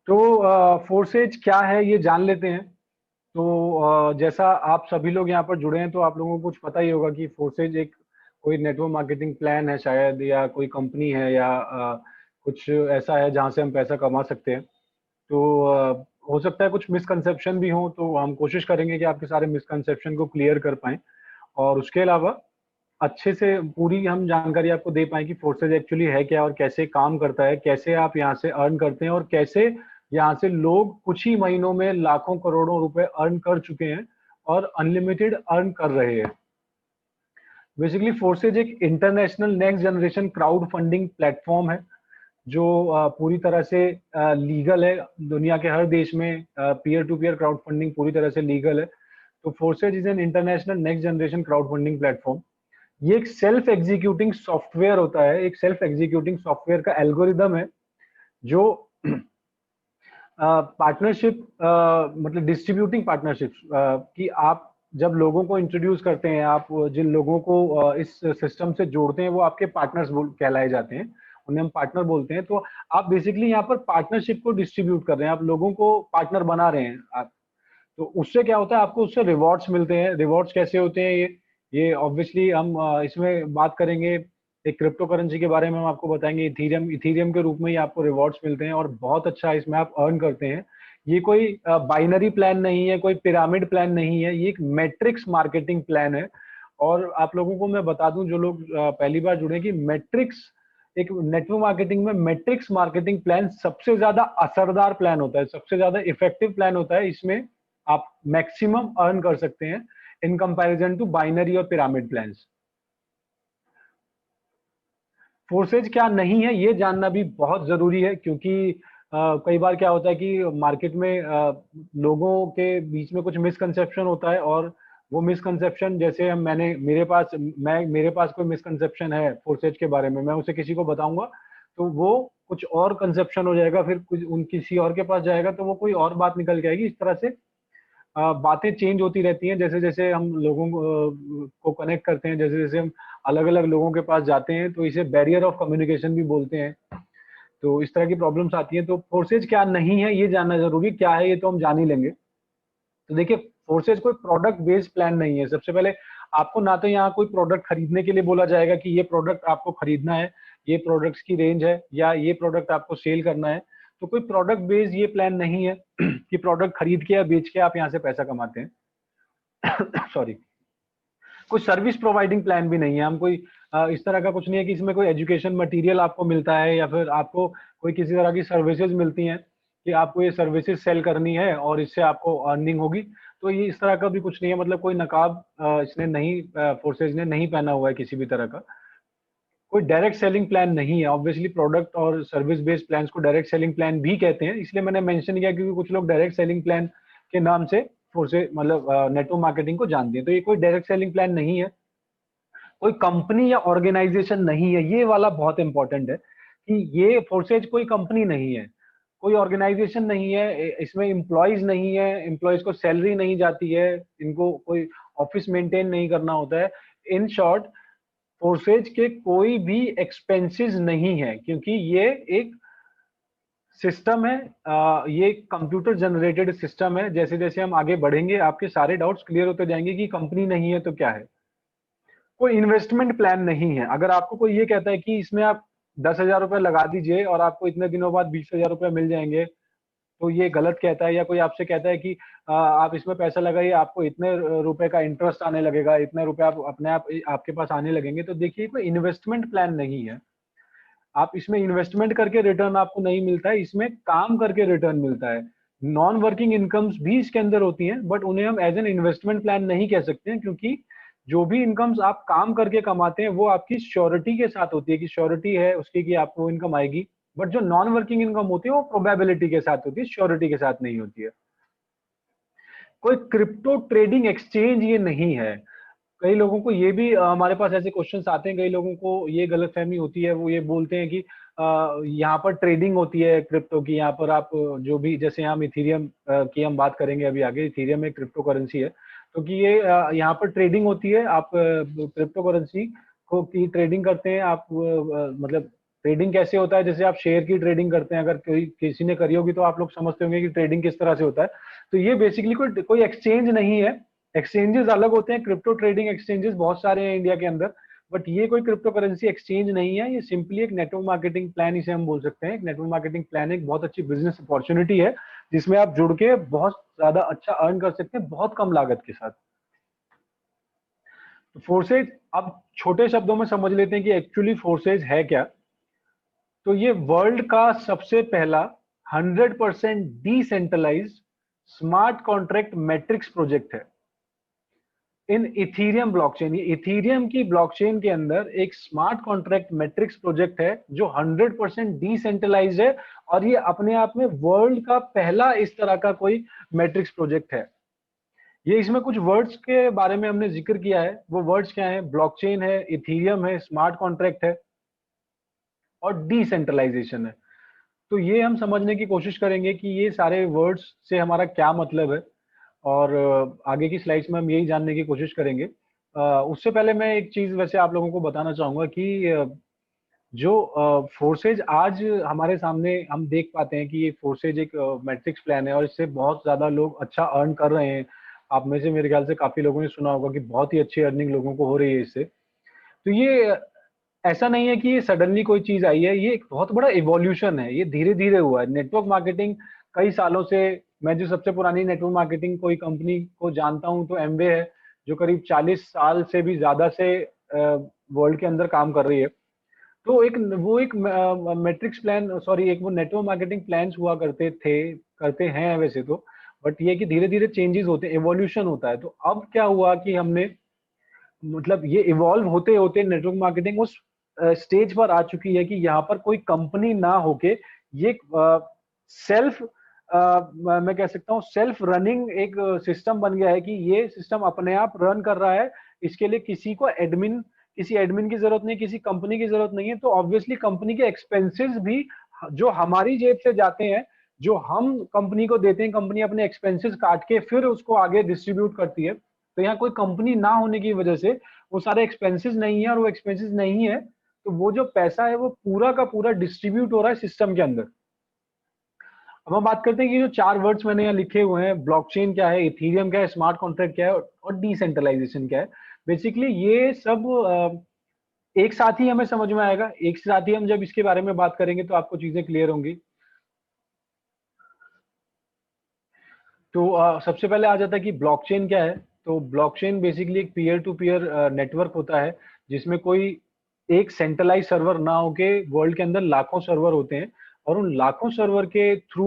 तो फोर्सेज क्या है ये जान लेते हैं। तो जैसा आप सभी लोग यहाँ पर जुड़े हैं तो आप लोगों को कुछ पता ही होगा कि फोर्सेज एक कोई नेटवर्क मार्केटिंग प्लान है शायद, या कोई कंपनी है, या कुछ ऐसा है जहाँ से हम पैसा कमा सकते हैं। तो हो सकता है कुछ मिसकंसेप्शन भी हो, तो हम कोशिश करेंगे कि आपके सारे मिसकंसेप्शन को क्लियर कर पाएं। और उसके अलावा अच्छे से पूरी हम जानकारी आपको दे पाएं कि फोर्सेज एक्चुअली है क्या और कैसे काम करता है, कैसे आप यहाँ से अर्न करते हैं और कैसे यहाँ से लोग कुछ ही महीनों में लाखों करोड़ों रुपए अर्न कर चुके हैं और अनलिमिटेड अर्न कर रहे हैं। बेसिकली फोर्सेज एक international next generation crowd funding platform है जो पूरी तरह से लीगल है। दुनिया के हर देश में peer to peer crowd funding पूरी तरह से लीगल है। तो Forsage is an international next generation crowd funding platform. ये एक सेल्फ एग्जीक्यूटिंग सॉफ्टवेयर होता है, एक सेल्फ एग्जीक्यूटिंग सॉफ्टवेयर का एल्गोरिदम है जो पार्टनरशिप मतलब डिस्ट्रीब्यूटिंग पार्टनरशिप कि आप जब लोगों को इंट्रोड्यूस करते हैं, आप जिन लोगों को इस सिस्टम से जोड़ते हैं वो आपके पार्टनर्स कहलाए जाते हैं, उन्हें हम पार्टनर बोलते हैं। तो आप बेसिकली यहाँ पर पार्टनरशिप को डिस्ट्रीब्यूट कर रहे हैं, आप लोगों को पार्टनर बना रहे हैं आप। तो उससे क्या होता है, आपको उससे रिवॉर्ड्स मिलते हैं। रिवॉर्ड्स कैसे होते हैं ये ऑब्वियसली हम इसमें बात करेंगे। एक क्रिप्टो करेंसी के बारे में हम आपको बताएंगे। इथीरियम इथीरियम के रूप में ही आपको रिवॉर्ड्स मिलते हैं और बहुत अच्छा इसमें आप अर्न करते हैं। ये कोई बाइनरी प्लान नहीं है, कोई पिरामिड प्लान नहीं है, ये एक मैट्रिक्स मार्केटिंग प्लान है। और आप लोगों को मैं बता दूं जो लोग पहली बार जुड़े कि मैट्रिक्स एक नेटवर्क मार्केटिंग में मैट्रिक्स मार्केटिंग प्लान सबसे ज्यादा असरदार प्लान होता है, सबसे ज्यादा इफेक्टिव प्लान होता है। इसमें आप मैक्सिमम अर्न कर सकते हैं इन कंपैरिजन टू बाइनरी और पिरामिड प्लान्स। फोर्सेज क्या नहीं है ये जानना भी बहुत जरूरी है, क्योंकि कई बार क्या होता है कि मार्केट में लोगों के बीच में कुछ मिसकंसेप्शन होता है। और वो मिसकंसेप्शन जैसे हम मैंने मेरे पास कोई मिसकंसेप्शन है फोर्सेज के बारे में, मैं उसे किसी को बताऊंगा तो वो कुछ और कंसेप्शन हो जाएगा, फिर कुछ उन किसी और के पास जाएगा तो वो कोई और बात निकल के आएगी। इस तरह से बातें चेंज होती रहती हैं जैसे जैसे हम लोगों को कनेक्ट करते हैं, जैसे जैसे हम अलग अलग लोगों के पास जाते हैं, तो इसे बैरियर ऑफ कम्युनिकेशन भी बोलते हैं। तो इस तरह की प्रॉब्लम्स आती हैं। तो फोर्सेज क्या नहीं है ये जानना जरूरी, क्या है ये तो हम जान ही लेंगे। तो देखिए, फोर्सेज कोई प्रोडक्ट बेस्ड प्लान नहीं है। सबसे पहले आपको ना तो यहाँ कोई प्रोडक्ट खरीदने के लिए बोला जाएगा कि ये प्रोडक्ट आपको खरीदना है, ये प्रोडक्ट्स की रेंज है, या ये प्रोडक्ट आपको सेल करना है। तो कोई प्रोडक्ट बेस्ड ये प्लान नहीं है कि प्रोडक्ट खरीद के या बेच के आप यहाँ से पैसा कमाते हैं। सॉरी। कोई सर्विस प्रोवाइडिंग प्लान भी नहीं है। हम कोई इस तरह का कुछ नहीं है कि इसमें कोई एजुकेशन मटेरियल आपको मिलता है या फिर आपको कोई किसी तरह की सर्विसेज मिलती हैं कि आपको ये सर्विसेज सेल करनी है और इससे आपको अर्निंग होगी। तो ये इस तरह का भी कुछ नहीं है। मतलब कोई नकाब इसने नहीं फोर्सेज ने नहीं पहना हुआ है किसी भी तरह का। कोई डायरेक्ट सेलिंग प्लान नहीं है। ऑब्वियसली प्रोडक्ट और सर्विस बेस्ड प्लान्स को डायरेक्ट सेलिंग प्लान भी कहते हैं, इसलिए मैंने मेंशन किया क्योंकि कुछ लोग डायरेक्ट सेलिंग प्लान के नाम से फोर्से मतलब नेटवर्क मार्केटिंग को जानते हैं। तो ये कोई डायरेक्ट सेलिंग प्लान नहीं है, कोई कंपनी या ऑर्गेनाइजेशन नहीं है। ये वाला बहुत इंपॉर्टेंट है कि ये फोर्सेज कोई कंपनी नहीं है, कोई ऑर्गेनाइजेशन नहीं है, इसमें एम्प्लॉयज नहीं है, एम्प्लॉयज को सैलरी नहीं जाती है, इनको कोई ऑफिस मेंटेन नहीं करना होता है। इन शॉर्ट, फोर्सेज के कोई भी एक्सपेंसेस नहीं है, क्योंकि ये एक सिस्टम है। ये कंप्यूटर जनरेटेड सिस्टम है। जैसे जैसे हम आगे बढ़ेंगे आपके सारे डाउट्स क्लियर होते जाएंगे कि कंपनी नहीं है तो क्या है। कोई इन्वेस्टमेंट प्लान नहीं है। अगर आपको कोई ये कहता है कि इसमें आप 10,000 रुपए लगा दीजिए और आपको इतने दिनों बाद 20,000 रुपए मिल जाएंगे, तो ये गलत कहता है। या कोई आपसे कहता है कि आप इसमें पैसा लगाइए, आपको इतने रुपए का इंटरेस्ट आने लगेगा, इतने रुपए आप अपने आप आपके पास आने लगेंगे, तो देखिए कोई इन्वेस्टमेंट प्लान नहीं है। आप इसमें इन्वेस्टमेंट करके रिटर्न आपको नहीं मिलता है, इसमें काम करके रिटर्न मिलता है। नॉन वर्किंग इनकम्स भी इसके अंदर होती हैं, बट उन्हें हम एज एन इन्वेस्टमेंट प्लान नहीं कह सकते हैं, क्योंकि जो भी इनकम्स आप काम करके कमाते हैं वो आपकी श्योरिटी के साथ होती है कि श्योरिटी है उसकी कि आपको इनकम आएगी। बट जो नॉन वर्किंग इनकम होती है वो प्रोबेबिलिटी के साथ होती है, श्योरिटी के साथ नहीं होती है। कोई क्रिप्टो ट्रेडिंग एक्सचेंज ये नहीं है। कई लोगों को ये भी हमारे पास ऐसे क्वेश्चंस आते हैं, कई लोगों को ये गलतफहमी होती है। वो ये बोलते हैं कि यहाँ पर ट्रेडिंग होती है क्रिप्टो की, यहाँ पर आप जो भी, जैसे हम इथीरियम की हम बात करेंगे अभी आगे। इथीरियम एक क्रिप्टो करेंसी है, तो कि ये यहाँ पर ट्रेडिंग होती है। आप क्रिप्टो करेंसी को की ट्रेडिंग करते हैं आप, मतलब ट्रेडिंग कैसे होता है, जैसे आप शेयर की ट्रेडिंग करते हैं, अगर कोई किसी ने करी होगी तो आप लोग समझते होंगे कि ट्रेडिंग किस तरह से होता है। तो ये बेसिकली कोई एक्सचेंज नहीं है। एक्सचेंजेस अलग होते हैं, क्रिप्टो ट्रेडिंग एक्सचेंजेस बहुत सारे हैं इंडिया के अंदर, बट ये कोई क्रिप्टो करेंसी एक्सचेंज नहीं है। ये सिंपली एक नेटवर्क मार्केटिंग प्लान इसे हम बोल सकते हैं। एक नेटवर्क मार्केटिंग प्लान एक बहुत अच्छी बिजनेस अपॉर्चुनिटी है, जिसमें आप जुड़ के बहुत ज्यादा अच्छा अर्न कर सकते हैं बहुत कम लागत के साथ। तो फोर्सेज, अब छोटे शब्दों में समझ लेते हैं कि एक्चुअली फोर्सेज है क्या। तो ये वर्ल्ड का सबसे पहला 100% decentralised smart contract matrix project है इन इथीरियम ब्लॉकचेन। ये इथीरियम की ब्लॉकचेन के अंदर एक स्मार्ट कॉन्ट्रैक्ट मैट्रिक्स प्रोजेक्ट है जो 100% डिसेंट्रलाइज्ड है, और ये अपने आप में वर्ल्ड का पहला इस तरह का कोई मैट्रिक्स प्रोजेक्ट है। ये इसमें कुछ वर्ड्स के बारे में हमने जिक्र किया है। वो वर्ड्स क्या है? ब्लॉकचेन है, इथीरियम है, स्मार्ट कॉन्ट्रैक्ट है और डिसेंट्रलाइजेशन है। तो ये हम समझने की कोशिश करेंगे कि ये सारे वर्ड्स से हमारा क्या मतलब है, और आगे की स्लाइड्स में हम यही जानने की कोशिश करेंगे। उससे पहले मैं एक चीज वैसे आप लोगों को बताना चाहूंगा कि जो फोर्सेज आज हमारे सामने हम देख पाते हैं कि ये फोर्सेज एक मैट्रिक्स प्लान है और इससे बहुत ज्यादा लोग अच्छा अर्न कर रहे हैं। आप में से मेरे ख्याल से काफी लोगों ने सुना होगा कि बहुत ही अच्छी अर्निंग लोगों को हो रही है इससे। तो ये ऐसा नहीं है कि ये सडनली कोई चीज आई है, ये एक बहुत बड़ा इवोल्यूशन है, ये धीरे धीरे हुआ है। नेटवर्क मार्केटिंग कई सालों से, मैं जो सबसे पुरानी नेटवर्क मार्केटिंग कोई कंपनी को जानता हूं तो एमवे है, जो करीब 40 साल से भी ज्यादा से वर्ल्ड के अंदर काम कर रही है। तो एक मैट्रिक्स प्लान, सॉरी, एक वो नेटवर्क मार्केटिंग प्लान्स हुआ करते थे, करते हैं वैसे तो, बट ये कि धीरे धीरे चेंजेस होते हैं, एवोल्यूशन होता है। तो अब क्या हुआ कि हमने, मतलब ये इवॉल्व होते होते नेटवर्क मार्केटिंग उस स्टेज पर आ चुकी है कि यहाँ पर कोई कंपनी ना होके ये सेल्फ, मैं कह सकता हूँ सेल्फ रनिंग एक सिस्टम बन गया है कि ये सिस्टम अपने आप रन कर रहा है। इसके लिए किसी एडमिन की जरूरत नहीं, किसी कंपनी की जरूरत नहीं है। तो ऑब्वियसली कंपनी के एक्सपेंसेस भी जो हमारी जेब से जाते हैं, जो हम कंपनी को देते हैं, कंपनी अपने एक्सपेंसेस काट के फिर उसको आगे डिस्ट्रीब्यूट करती है। तो यहाँ कोई कंपनी ना होने की वजह से वो सारे एक्सपेंसेस नहीं है, और वो एक्सपेंसेस नहीं है तो वो जो पैसा है वो पूरा का पूरा डिस्ट्रीब्यूट हो रहा है सिस्टम के अंदर। अब हम बात करते हैं कि जो चार वर्ड्स मैंने यहाँ लिखे हुए हैं, ब्लॉकचेन क्या है, इथीरियम क्या है, स्मार्ट कॉन्ट्रैक्ट क्या है और डिसेंट्रलाइजेशन क्या है। बेसिकली ये सब एक साथ ही हमें समझ में आएगा, एक साथ ही हम जब इसके बारे में बात करेंगे तो आपको चीजें क्लियर होंगी। तो सबसे पहले आ जाता है कि ब्लॉकचेन क्या है। तो ब्लॉकचेन बेसिकली एक पीयर टू पीयर नेटवर्क होता है, जिसमें कोई एक सेंट्रलाइज सर्वर ना होके वर्ल्ड के अंदर लाखों सर्वर होते हैं, और उन लाखों सर्वर के थ्रू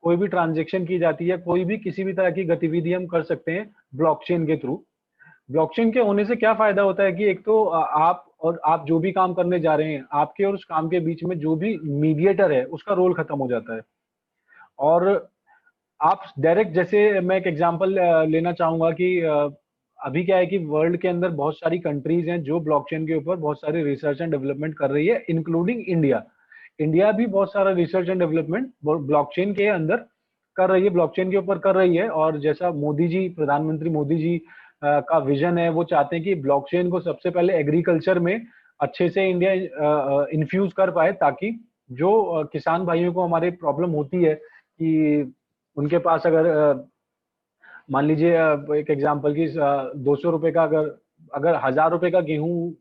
कोई भी ट्रांजेक्शन की जाती है, कोई भी किसी भी तरह की गतिविधि हम कर सकते हैं ब्लॉकचेन के थ्रू। ब्लॉकचेन के होने से क्या फायदा होता है कि एक तो आप जो भी काम करने जा रहे हैं, आपके और उस काम के बीच में जो भी मीडिएटर है उसका रोल खत्म हो जाता है। और आप डायरेक्ट, जैसे मैं एक एग्जांपल लेना चाहूंगा कि अभी क्या है कि वर्ल्ड के अंदर बहुत सारी कंट्रीज हैं जो ब्लॉकचेन के ऊपर बहुत सारे रिसर्च एंड डेवलपमेंट कर रही है, इंक्लूडिंग इंडिया। इंडिया भी बहुत सारा रिसर्च एंड डेवलपमेंट ब्लॉकचेन के अंदर कर रही है, ब्लॉकचेन के ऊपर कर रही है। और जैसा मोदी जी, प्रधानमंत्री मोदी जी का विजन है, वो चाहते हैं कि ब्लॉकचेन को सबसे पहले एग्रीकल्चर में अच्छे से इंडिया इन्फ्यूज कर पाए, ताकि जो किसान भाइयों को हमारे प्रॉब्लम होती है कि उनके पास अगर मान लीजिए एक एग्जांपल की 200 रुपए का, अगर अगर 1000 रुपए का गेहूं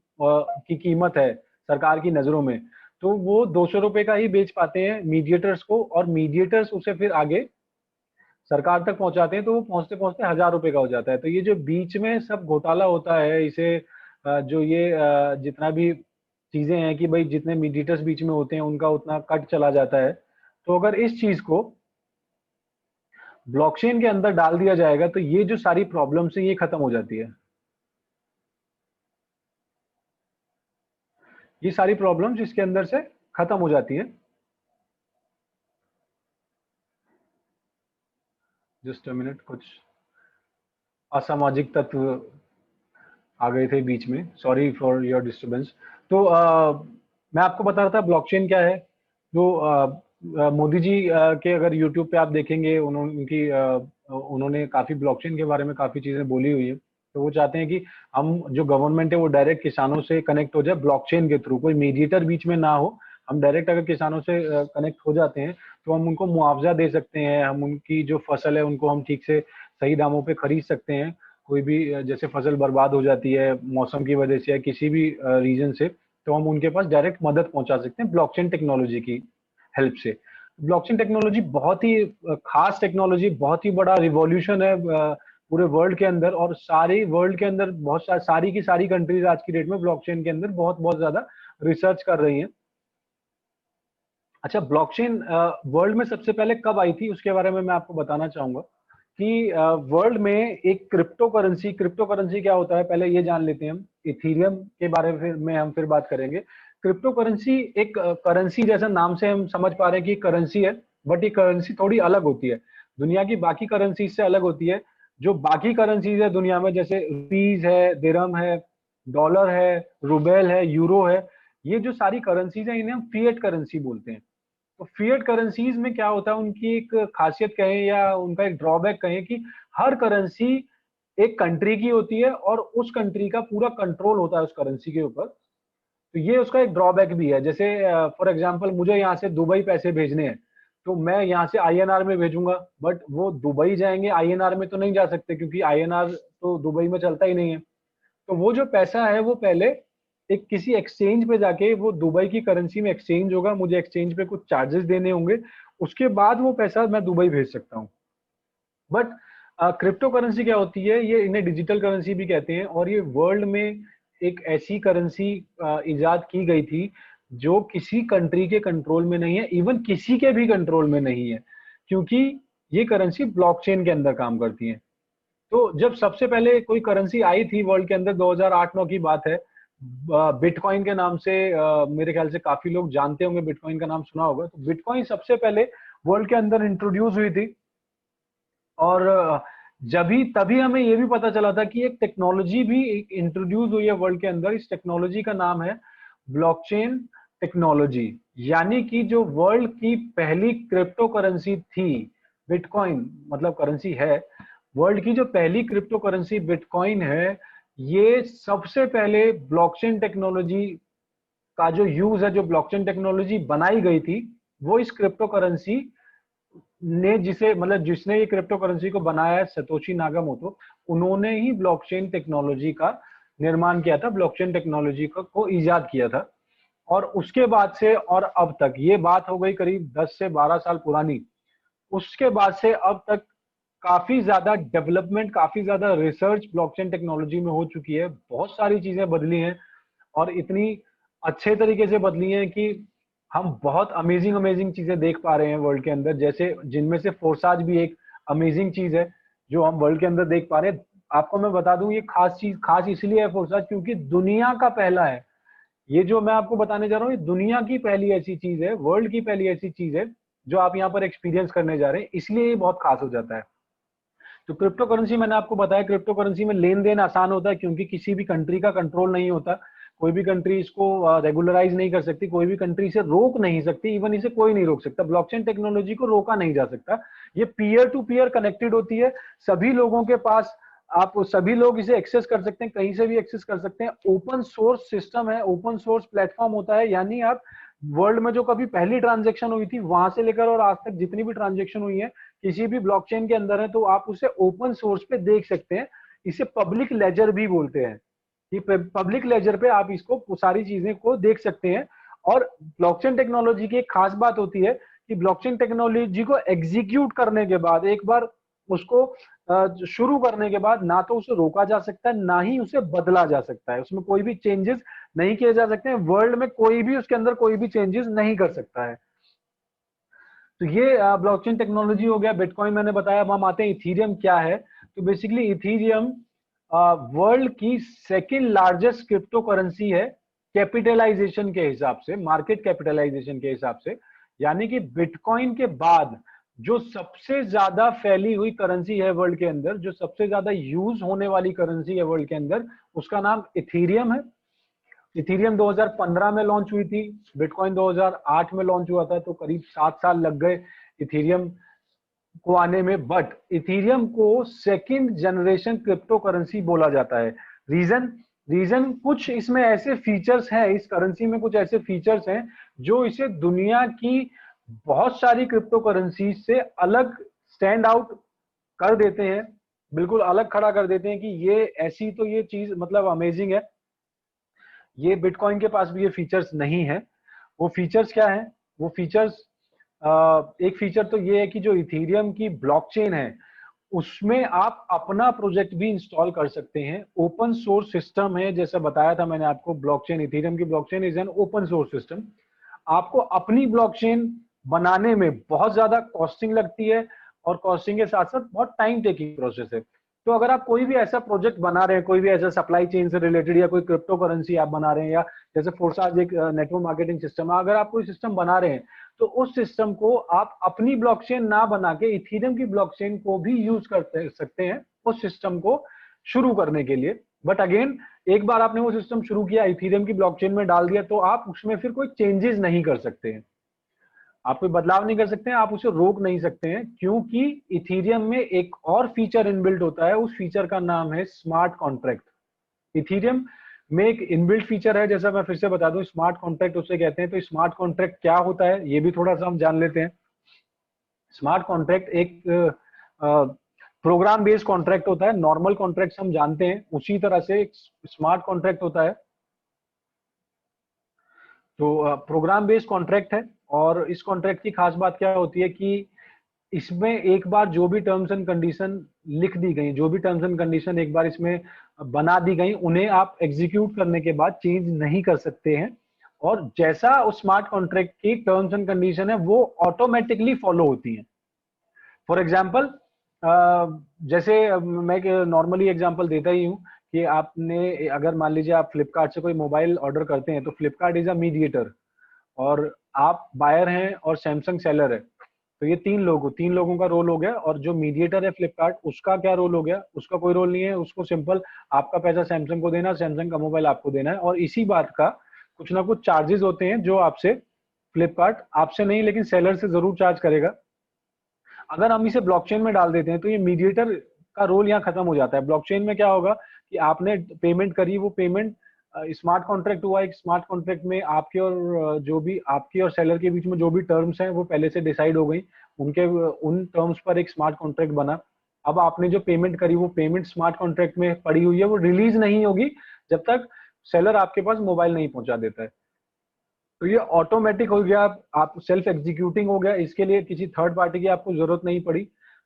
की कीमत है सरकार की नजरों में, तो वो 200 रुपए का ही बेच पाते हैं मीडिएटर्स को, और मीडिएटर्स उसे फिर आगे सरकार तक पहुंचाते हैं, तो वो पहुंचते पहुंचते 1000 रुपए का हो जाता है। तो ये जो बीच में सब घोटाला होता है, इसे जो ये जितना भी चीजें हैं कि भाई जितने मीडिएटर्स बीच में होते हैं उनका उतना कट चला जाता है। तो अगर इस चीज को ब्लॉकचेन के अंदर डाल दिया जाएगा तो ये जो सारी प्रॉब्लम्स है ये खत्म हो जाती है। ये सारी प्रॉब्लम्स इसके अंदर से खत्म हो जाती है। जस्ट अ मिनट, कुछ असामाजिक तत्व आ गए थे बीच में, सॉरी फॉर योर डिस्टरबेंस। तो मैं आपको बता रहा था ब्लॉकचेन क्या है। तो मोदी जी के अगर यूट्यूब पे आप देखेंगे, उन्होंने काफी ब्लॉकचेन के बारे में काफी चीजें बोली हुई है। तो वो चाहते हैं कि हम जो गवर्नमेंट है वो डायरेक्ट किसानों से कनेक्ट हो जाए ब्लॉकचेन के थ्रू, कोई मीडिएटर बीच में ना हो, हम डायरेक्ट अगर किसानों से कनेक्ट हो जाते हैं तो हम उनको मुआवजा दे सकते हैं, हम उनकी जो फसल है उनको हम ठीक से सही दामों पे खरीद सकते हैं। कोई भी जैसे फसल बर्बाद हो जाती है मौसम की वजह से या किसी भी रीजन से, तो हम उनके पास डायरेक्ट मदद पहुंचा सकते हैं ब्लॉकचेन टेक्नोलॉजी की हेल्प से। ब्लॉकचेन टेक्नोलॉजी बहुत ही खास टेक्नोलॉजी, बहुत ही बड़ा रिवॉल्यूशन है पूरे वर्ल्ड के अंदर, और सारी वर्ल्ड के अंदर बहुत सारी की सारी कंट्रीज आज की डेट में ब्लॉकचेन के अंदर बहुत बहुत ज्यादा रिसर्च कर रही हैं। अच्छा, ब्लॉकचेन वर्ल्ड में सबसे पहले कब आई थी उसके बारे में मैं आपको बताना चाहूंगा कि वर्ल्ड में एक क्रिप्टो करेंसी क्या होता है पहले ये जान लेते हैं हम। इथीरियम के बारे में हम फिर बात करेंगे। क्रिप्टो करेंसी एक करेंसी जैसा नाम से हम समझ पा रहे हैं कि करेंसी है, बट ये करेंसी थोड़ी अलग होती है, दुनिया की बाकी करेंसी से अलग होती है। जो बाकी करेंसीज है दुनिया में, जैसे रुपीज है, दिरहम है, डॉलर है, रूबेल है, यूरो है, ये जो सारी करेंसीज है इन्हें हम फिएट करेंसी बोलते हैं। तो फिएट करेंसीज में क्या होता है, उनकी एक खासियत कहें या उनका एक ड्रॉबैक कहें कि हर करेंसी एक कंट्री की होती है और उस कंट्री का पूरा कंट्रोल होता है उस करेंसी के ऊपर। तो ये उसका एक ड्रॉबैक भी है। जैसे फॉर एग्जांपल मुझे यहाँ से दुबई पैसे भेजने हैं, तो मैं यहाँ से आईएनआर में भेजूंगा, बट वो दुबई जाएंगे आईएनआर में तो नहीं जा सकते क्योंकि आईएनआर तो दुबई में चलता ही नहीं है। तो वो जो पैसा है वो पहले एक किसी एक्सचेंज पे जाके वो दुबई की करेंसी में एक्सचेंज होगा, मुझे एक्सचेंज पे कुछ चार्जेस देने होंगे, उसके बाद वो पैसा मैं दुबई भेज सकता हूँ। बट क्रिप्टो करेंसी क्या होती है, ये इन्हें डिजिटल करेंसी भी कहते हैं, और ये वर्ल्ड में एक ऐसी करेंसी इजाद की गई थी जो किसी कंट्री के कंट्रोल में नहीं है, इवन किसी के भी कंट्रोल में नहीं है, क्योंकि ये करेंसी ब्लॉकचेन के अंदर काम करती है। तो जब सबसे पहले कोई करेंसी आई थी वर्ल्ड के अंदर 2008-9 की बात है, बिटकॉइन के नाम से, मेरे ख्याल से काफी लोग जानते होंगे, बिटकॉइन का नाम सुना होगा। तो बिटकॉइन सबसे पहले वर्ल्ड के अंदर इंट्रोड्यूस हुई थी, और जब ही तभी हमें ये भी पता चला था कि एक टेक्नोलॉजी भी इंट्रोड्यूस हुई है वर्ल्ड के अंदर। इस टेक्नोलॉजी का नाम है ब्लॉकचेन टेक्नोलॉजी। यानी कि जो वर्ल्ड की पहली क्रिप्टो करेंसी थी, बिटकॉइन मतलब करेंसी है, वर्ल्ड की जो पहली क्रिप्टो करेंसी बिटकॉइन है, ये सबसे पहले ब्लॉकचेन टेक्नोलॉजी का जो यूज है, जो ब्लॉकचेन टेक्नोलॉजी बनाई गई थी, वो इस क्रिप्टो करेंसी ने जिसे मतलब जिसने ये क्रिप्टो करेंसी को बनाया है, सतोशी नाकामोटो, उन्होंने ही ब्लॉकचेन टेक्नोलॉजी का निर्माण किया था, ब्लॉकचेन टेक्नोलॉजी को इजाद किया था। और उसके बाद से और अब तक, ये बात हो गई करीब 10 से 12 साल पुरानी, उसके बाद से अब तक काफी ज्यादा डेवलपमेंट, काफी ज्यादा रिसर्च ब्लॉकचेन टेक्नोलॉजी में हो चुकी है। बहुत सारी चीजें बदली हैं, और इतनी अच्छे तरीके से बदली हैं कि हम बहुत अमेजिंग अमेजिंग चीजें देख पा रहे हैं वर्ल्ड के अंदर, जैसे जिनमें से फोर्साज भी एक अमेजिंग चीज है जो हम वर्ल्ड के अंदर देख पा रहे हैं। आपको मैं बता दूं, ये खास इसलिए है फोर्साज क्योंकि दुनिया का पहला है। ये जो मैं आपको बताने जा रहा हूँ, ये दुनिया की पहली ऐसी चीज है, वर्ल्ड की पहली ऐसी चीज है जो आप यहाँ पर एक्सपीरियंस करने जा रहे हैं, इसलिए ये बहुत खास हो जाता है। तो क्रिप्टो करेंसी मैंने आपको बताया, क्रिप्टो करेंसी में लेन देन आसान होता है क्योंकि किसी भी कंट्री का कंट्रोल नहीं होता, कोई भी कंट्री इसको रेगुलराइज नहीं कर सकती, कोई भी कंट्री इसे रोक नहीं सकती, इवन इसे कोई नहीं रोक सकता। ब्लॉकचेन टेक्नोलॉजी को रोका नहीं जा सकता। ये पीयर टू पीयर कनेक्टेड होती है, सभी लोगों के पास, आप सभी लोग इसे एक्सेस कर सकते हैं, कहीं से भी एक्सेस कर सकते हैं। ओपन सोर्स सिस्टम है, ओपन सोर्स प्लेटफॉर्म होता है, यानी आप वर्ल्ड में जो कभी पहली ट्रांजेक्शन हुई थी वहां से लेकर और आज तक जितनी भी ट्रांजेक्शन हुई है किसी भी ब्लॉकचेन के अंदर है, तो आप उसे ओपन सोर्स पे देख सकते हैं। इसे पब्लिक लेजर भी बोलते हैं। ये पब्लिक लेजर पे आप इसको सारी चीजें को देख सकते हैं। और ब्लॉकचेन टेक्नोलॉजी की एक खास बात होती है कि ब्लॉकचेन टेक्नोलॉजी को एग्जीक्यूट करने के बाद, एक बार उसको शुरू करने के बाद, ना तो उसे रोका जा सकता है ना ही उसे बदला जा सकता है, उसमें कोई भी चेंजेस नहीं किए जा सकते हैं। वर्ल्ड में कोई भी उसके अंदर कोई भी चेंजेस नहीं कर सकता है। तो ये ब्लॉकचेन टेक्नोलॉजी हो गया। बिटकॉइन मैंने बताया। अब हम आते हैं इथीरियम क्या है। तो बेसिकली इथीरियम वर्ल्ड की सेकंड लार्जेस्ट क्रिप्टो करेंसी है कैपिटलाइजेशन के हिसाब से, मार्केट कैपिटलाइजेशन के हिसाब से। यानी कि बिटकॉइन के बाद जो सबसे ज्यादा फैली हुई करेंसी है वर्ल्ड के अंदर, जो सबसे ज्यादा यूज होने वाली करेंसी है वर्ल्ड के अंदर, उसका नाम इथीरियम है। इथीरियम 2015 में लॉन्च हुई थी, बिटकॉइन 2008 में लॉन्च हुआ था, तो करीब 7 साल लग गए इथीरियम को आने में। बट इथीरियम को सेकंड जनरेशन क्रिप्टो करेंसी बोला जाता है। रीजन, रीजन कुछ इसमें ऐसे फीचर्स हैं, इस करेंसी में कुछ ऐसे फीचर्स हैं जो इसे दुनिया की बहुत सारी क्रिप्टो करेंसी से अलग स्टैंड आउट कर देते हैं, बिल्कुल अलग खड़ा कर देते हैं कि ये ऐसी तो ये चीज मतलब अमेजिंग है, ये बिटकॉइन के पास भी ये फीचर्स नहीं है। वो फीचर्स क्या है? वो फीचर्स, एक फीचर तो ये है कि जो इथेरियम की ब्लॉकचेन है उसमें आप अपना प्रोजेक्ट भी इंस्टॉल कर सकते हैं। ओपन सोर्स सिस्टम है, जैसा बताया था मैंने आपको, ब्लॉकचेन, इथेरियम की blockchain is an open source system. आपको अपनी ब्लॉकचेन बनाने में बहुत ज्यादा कॉस्टिंग लगती है और कॉस्टिंग के साथ साथ बहुत टाइम टेकिंग प्रोसेस है। तो अगर आप कोई भी ऐसा प्रोजेक्ट बना रहे हैं, कोई भी ऐसा सप्लाई चेन से रिलेटेड या कोई क्रिप्टो करेंसी आप बना रहे हैं, या जैसे फोर्साज एक नेटवर्क मार्केटिंग सिस्टम है, अगर आप कोई सिस्टम बना रहे हैं तो उस सिस्टम को आप अपनी ब्लॉकचेन ना बना के इथेरियम की ब्लॉकचेन को भी यूज कर सकते हैं उस सिस्टम को शुरू करने के लिए। बट अगेन, एक बार आपने वो सिस्टम शुरू किया, इथेरियम की ब्लॉकचेन में डाल दिया, तो आप उसमें फिर कोई चेंजेस नहीं कर सकते हैं, आप कोई बदलाव नहीं कर सकते हैं, आप उसे रोक नहीं सकते हैं, क्योंकि इथेरियम में एक और फीचर इनबिल्ट होता है। उस फीचर का नाम है स्मार्ट कॉन्ट्रैक्ट। इथेरियम में एक इनबिल्ट फीचर है, जैसा मैं फिर से बता दूं, स्मार्ट कॉन्ट्रैक्ट उसे कहते हैं। तो स्मार्ट कॉन्ट्रैक्ट क्या होता है ये भी थोड़ा सा हम जान लेते हैं। स्मार्ट कॉन्ट्रैक्ट एक प्रोग्राम बेस्ड कॉन्ट्रैक्ट होता है। नॉर्मल कॉन्ट्रैक्ट हम जानते हैं, उसी तरह से एक स्मार्ट कॉन्ट्रैक्ट होता है। तो प्रोग्राम बेस्ड कॉन्ट्रैक्ट है, और इस कॉन्ट्रैक्ट की खास बात क्या होती है कि इसमें एक बार जो भी टर्म्स एंड कंडीशन लिख दी गई, जो भी टर्म्स एंड कंडीशन एक बार इसमें बना दी गई, उन्हें आप एग्जीक्यूट करने के बाद चेंज नहीं कर सकते हैं। और जैसा उस स्मार्ट कॉन्ट्रैक्ट की टर्म्स एंड कंडीशन है वो ऑटोमेटिकली फॉलो होती है। फॉर एग्जाम्पल, जैसे मैं नॉर्मली एग्जाम्पल देता ही हूँ कि आपने, अगर मान लीजिए आप फ्लिपकार्ट से कोई मोबाइल ऑर्डर करते हैं, तो फ्लिपकार्ट इज अ मीडिएटर, और आप बायर हैं और सैमसंग सेलर है। तो ये तीन लोगों का रोल हो गया, और जो मीडिएटर है फ्लिपकार्ट, उसका क्या रोल हो गया? उसका कोई रोल नहीं है, उसको सिंपल आपका पैसा सैमसंग को देना, सैमसंग का मोबाइल आपको देना है, और इसी बात का कुछ ना कुछ चार्जेस होते हैं जो आपसे फ्लिपकार्ट, आपसे नहीं लेकिन सेलर से जरूर चार्ज करेगा। अगर हम इसे ब्लॉकचेन में डाल देते हैं तो ये मीडिएटर का रोल यहाँ खत्म हो जाता है। ब्लॉकचेन में क्या होगा कि आपने पेमेंट करी, वो पेमेंट स्मार्ट कॉन्ट्रैक्ट हुआ। एक स्मार्ट कॉन्ट्रैक्ट में आपके और जो भी आपकी और सेलर के बीच में जो भी टर्म्स हैं वो पहले से डिसाइड हो गई, उनके उन टर्म्स पर एक स्मार्ट कॉन्ट्रैक्ट बना। अब आपने जो पेमेंट करी वो पेमेंट स्मार्ट कॉन्ट्रैक्ट में पड़ी हुई है, वो रिलीज नहीं होगी जब तक सेलर आपके पास मोबाइल नहीं पहुंचा देता है। तो ये ऑटोमेटिक हो गया, आप सेल्फ एग्जीक्यूटिंग हो गया, इसके लिए किसी थर्ड पार्टी की आपको जरूरत नहीं पड़ी।